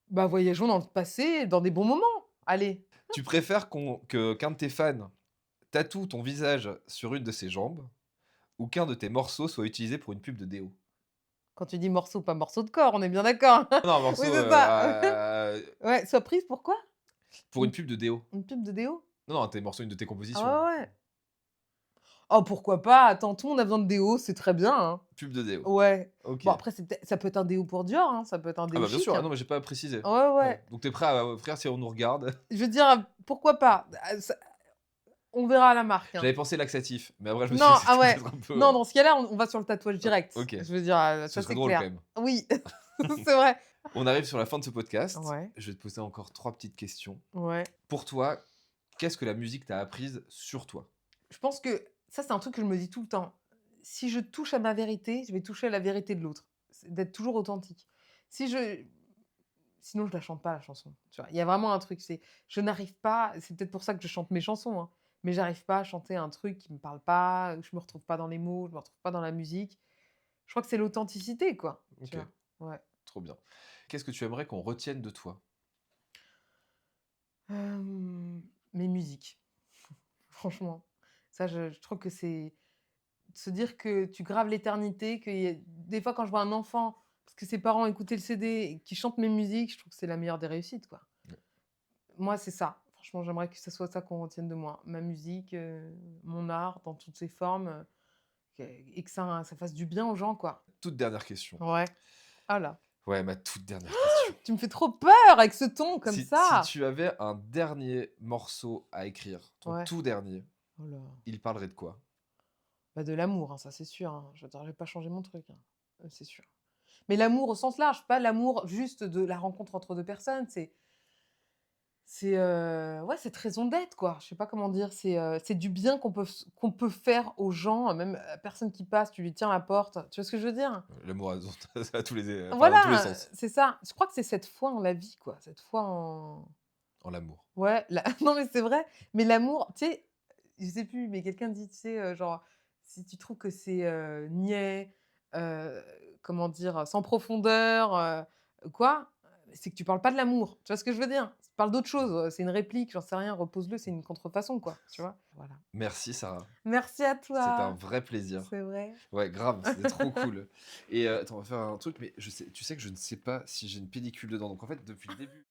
bah, voyageons dans le passé, dans des bons moments. Allez. Tu préfères qu'un de tes fans tatoue ton visage sur une de ses jambes ou qu'un de tes morceaux soit utilisé pour une pub de déo? Quand tu dis morceau, pas morceau de corps, on est bien d'accord? Non, un Oui, morceau, c'est ça. Ouais, soit prise pour quoi? pour une Une pub de déo. une pub de déo? Non, non, tes morceaux, une de tes compositions. Ah ouais, ouais. Oh, pourquoi pas? Attends, tout le monde a besoin de déo, c'est très bien, hein. Pub de déo. Ouais. OK. Bon après ça peut être un déo pour Dior, hein, ça peut être un Ah déo bah, bien chic, sûr, ah hein. non, mais j'ai pas précisé. Ouais, Ouais, ouais. donc tu es prêt à offrir si on nous regarde? Je veux dire, pourquoi pas? Ça on verra la marque, hein. J'avais pensé laxatif, mais après je me suis dit Non, que ah c'était ouais. peut-être un peu, Non, dans ce cas-là, on va sur le tatouage direct. OK, Je veux dire, ce ça serait c'est drôle quand clair. même. Oui, c'est vrai. On arrive sur la fin de ce podcast. Ouais, Je vais te poser encore 3 petites questions. ouais. Pour toi, qu'est-ce que la musique t'a apprise sur toi? Je pense que ça, c'est un truc que je me dis tout le temps. Si je touche à ma vérité, je vais toucher à la vérité de l'autre. C'est d'être toujours authentique. Si je Sinon je la chante pas la chanson, tu vois? Il y a vraiment un truc, je n'arrive pas, c'est peut-être pour ça que je chante mes chansons, hein, mais j'arrive pas à chanter un truc qui me parle pas, où je me retrouve pas dans les mots, je me retrouve pas dans la musique. Je crois que c'est l'authenticité, quoi, tu OK, vois? Ouais. trop bien. Qu'est-ce que tu aimerais qu'on retienne de toi? Mes musiques, franchement. Ça, je trouve que c'est se dire que tu graves l'éternité, qu'il y a des fois quand je vois un enfant, parce que ses parents écoutaient le CD et qui chante mes musiques, je trouve que c'est la meilleure des réussites, quoi. Ouais. Moi, c'est ça. Franchement, j'aimerais que ce soit ça qu'on retienne de moi. Ma musique, mon art dans toutes ses formes, et que ça fasse du bien aux gens, quoi. Toute dernière question. Ouais. Ah là, Ouais, ma toute dernière question. tu me fais trop peur avec ce ton comme Si ça! tu avais un dernier morceau à écrire, ton Ouais. tout dernier, Oh là. il parlerait de quoi? Bah, de l'amour, hein, ça c'est sûr, hein. Je veux dire, je vais pas changer mon truc, hein, c'est sûr. Mais l'amour au sens large, pas l'amour juste de la rencontre entre 2 personnes, ouais, cette raison d'être, quoi. Je sais pas comment dire, c'est du bien qu'on peut faire aux gens, même à personne qui passe, tu lui tiens la porte. Tu vois ce que je veux dire? L'amour à tous les enfin, dans tous les Voilà, sens, c'est ça. Je crois que c'est cette foi en la vie, quoi, cette foi en en l'amour. ouais, la non, mais c'est vrai, mais l'amour, tu sais, je sais plus, mais quelqu'un dit, tu sais, genre, si tu trouves que c'est, niais, heu, comment dire? Sans profondeur, quoi, c'est que tu parles pas de l'amour. Tu vois ce que je veux dire? Tu parles d'autre chose, c'est une réplique, j'en sais rien, repose-le, c'est une contrefaçon, quoi, tu vois? Voilà. Merci Sarah, Merci à c'était un toi. vrai plaisir. C'est vrai. Ouais, grave, c'était trop cool et attends, on va faire un truc, mais tu sais que je ne sais pas si j'ai une pellicule dedans, donc en fait, depuis le début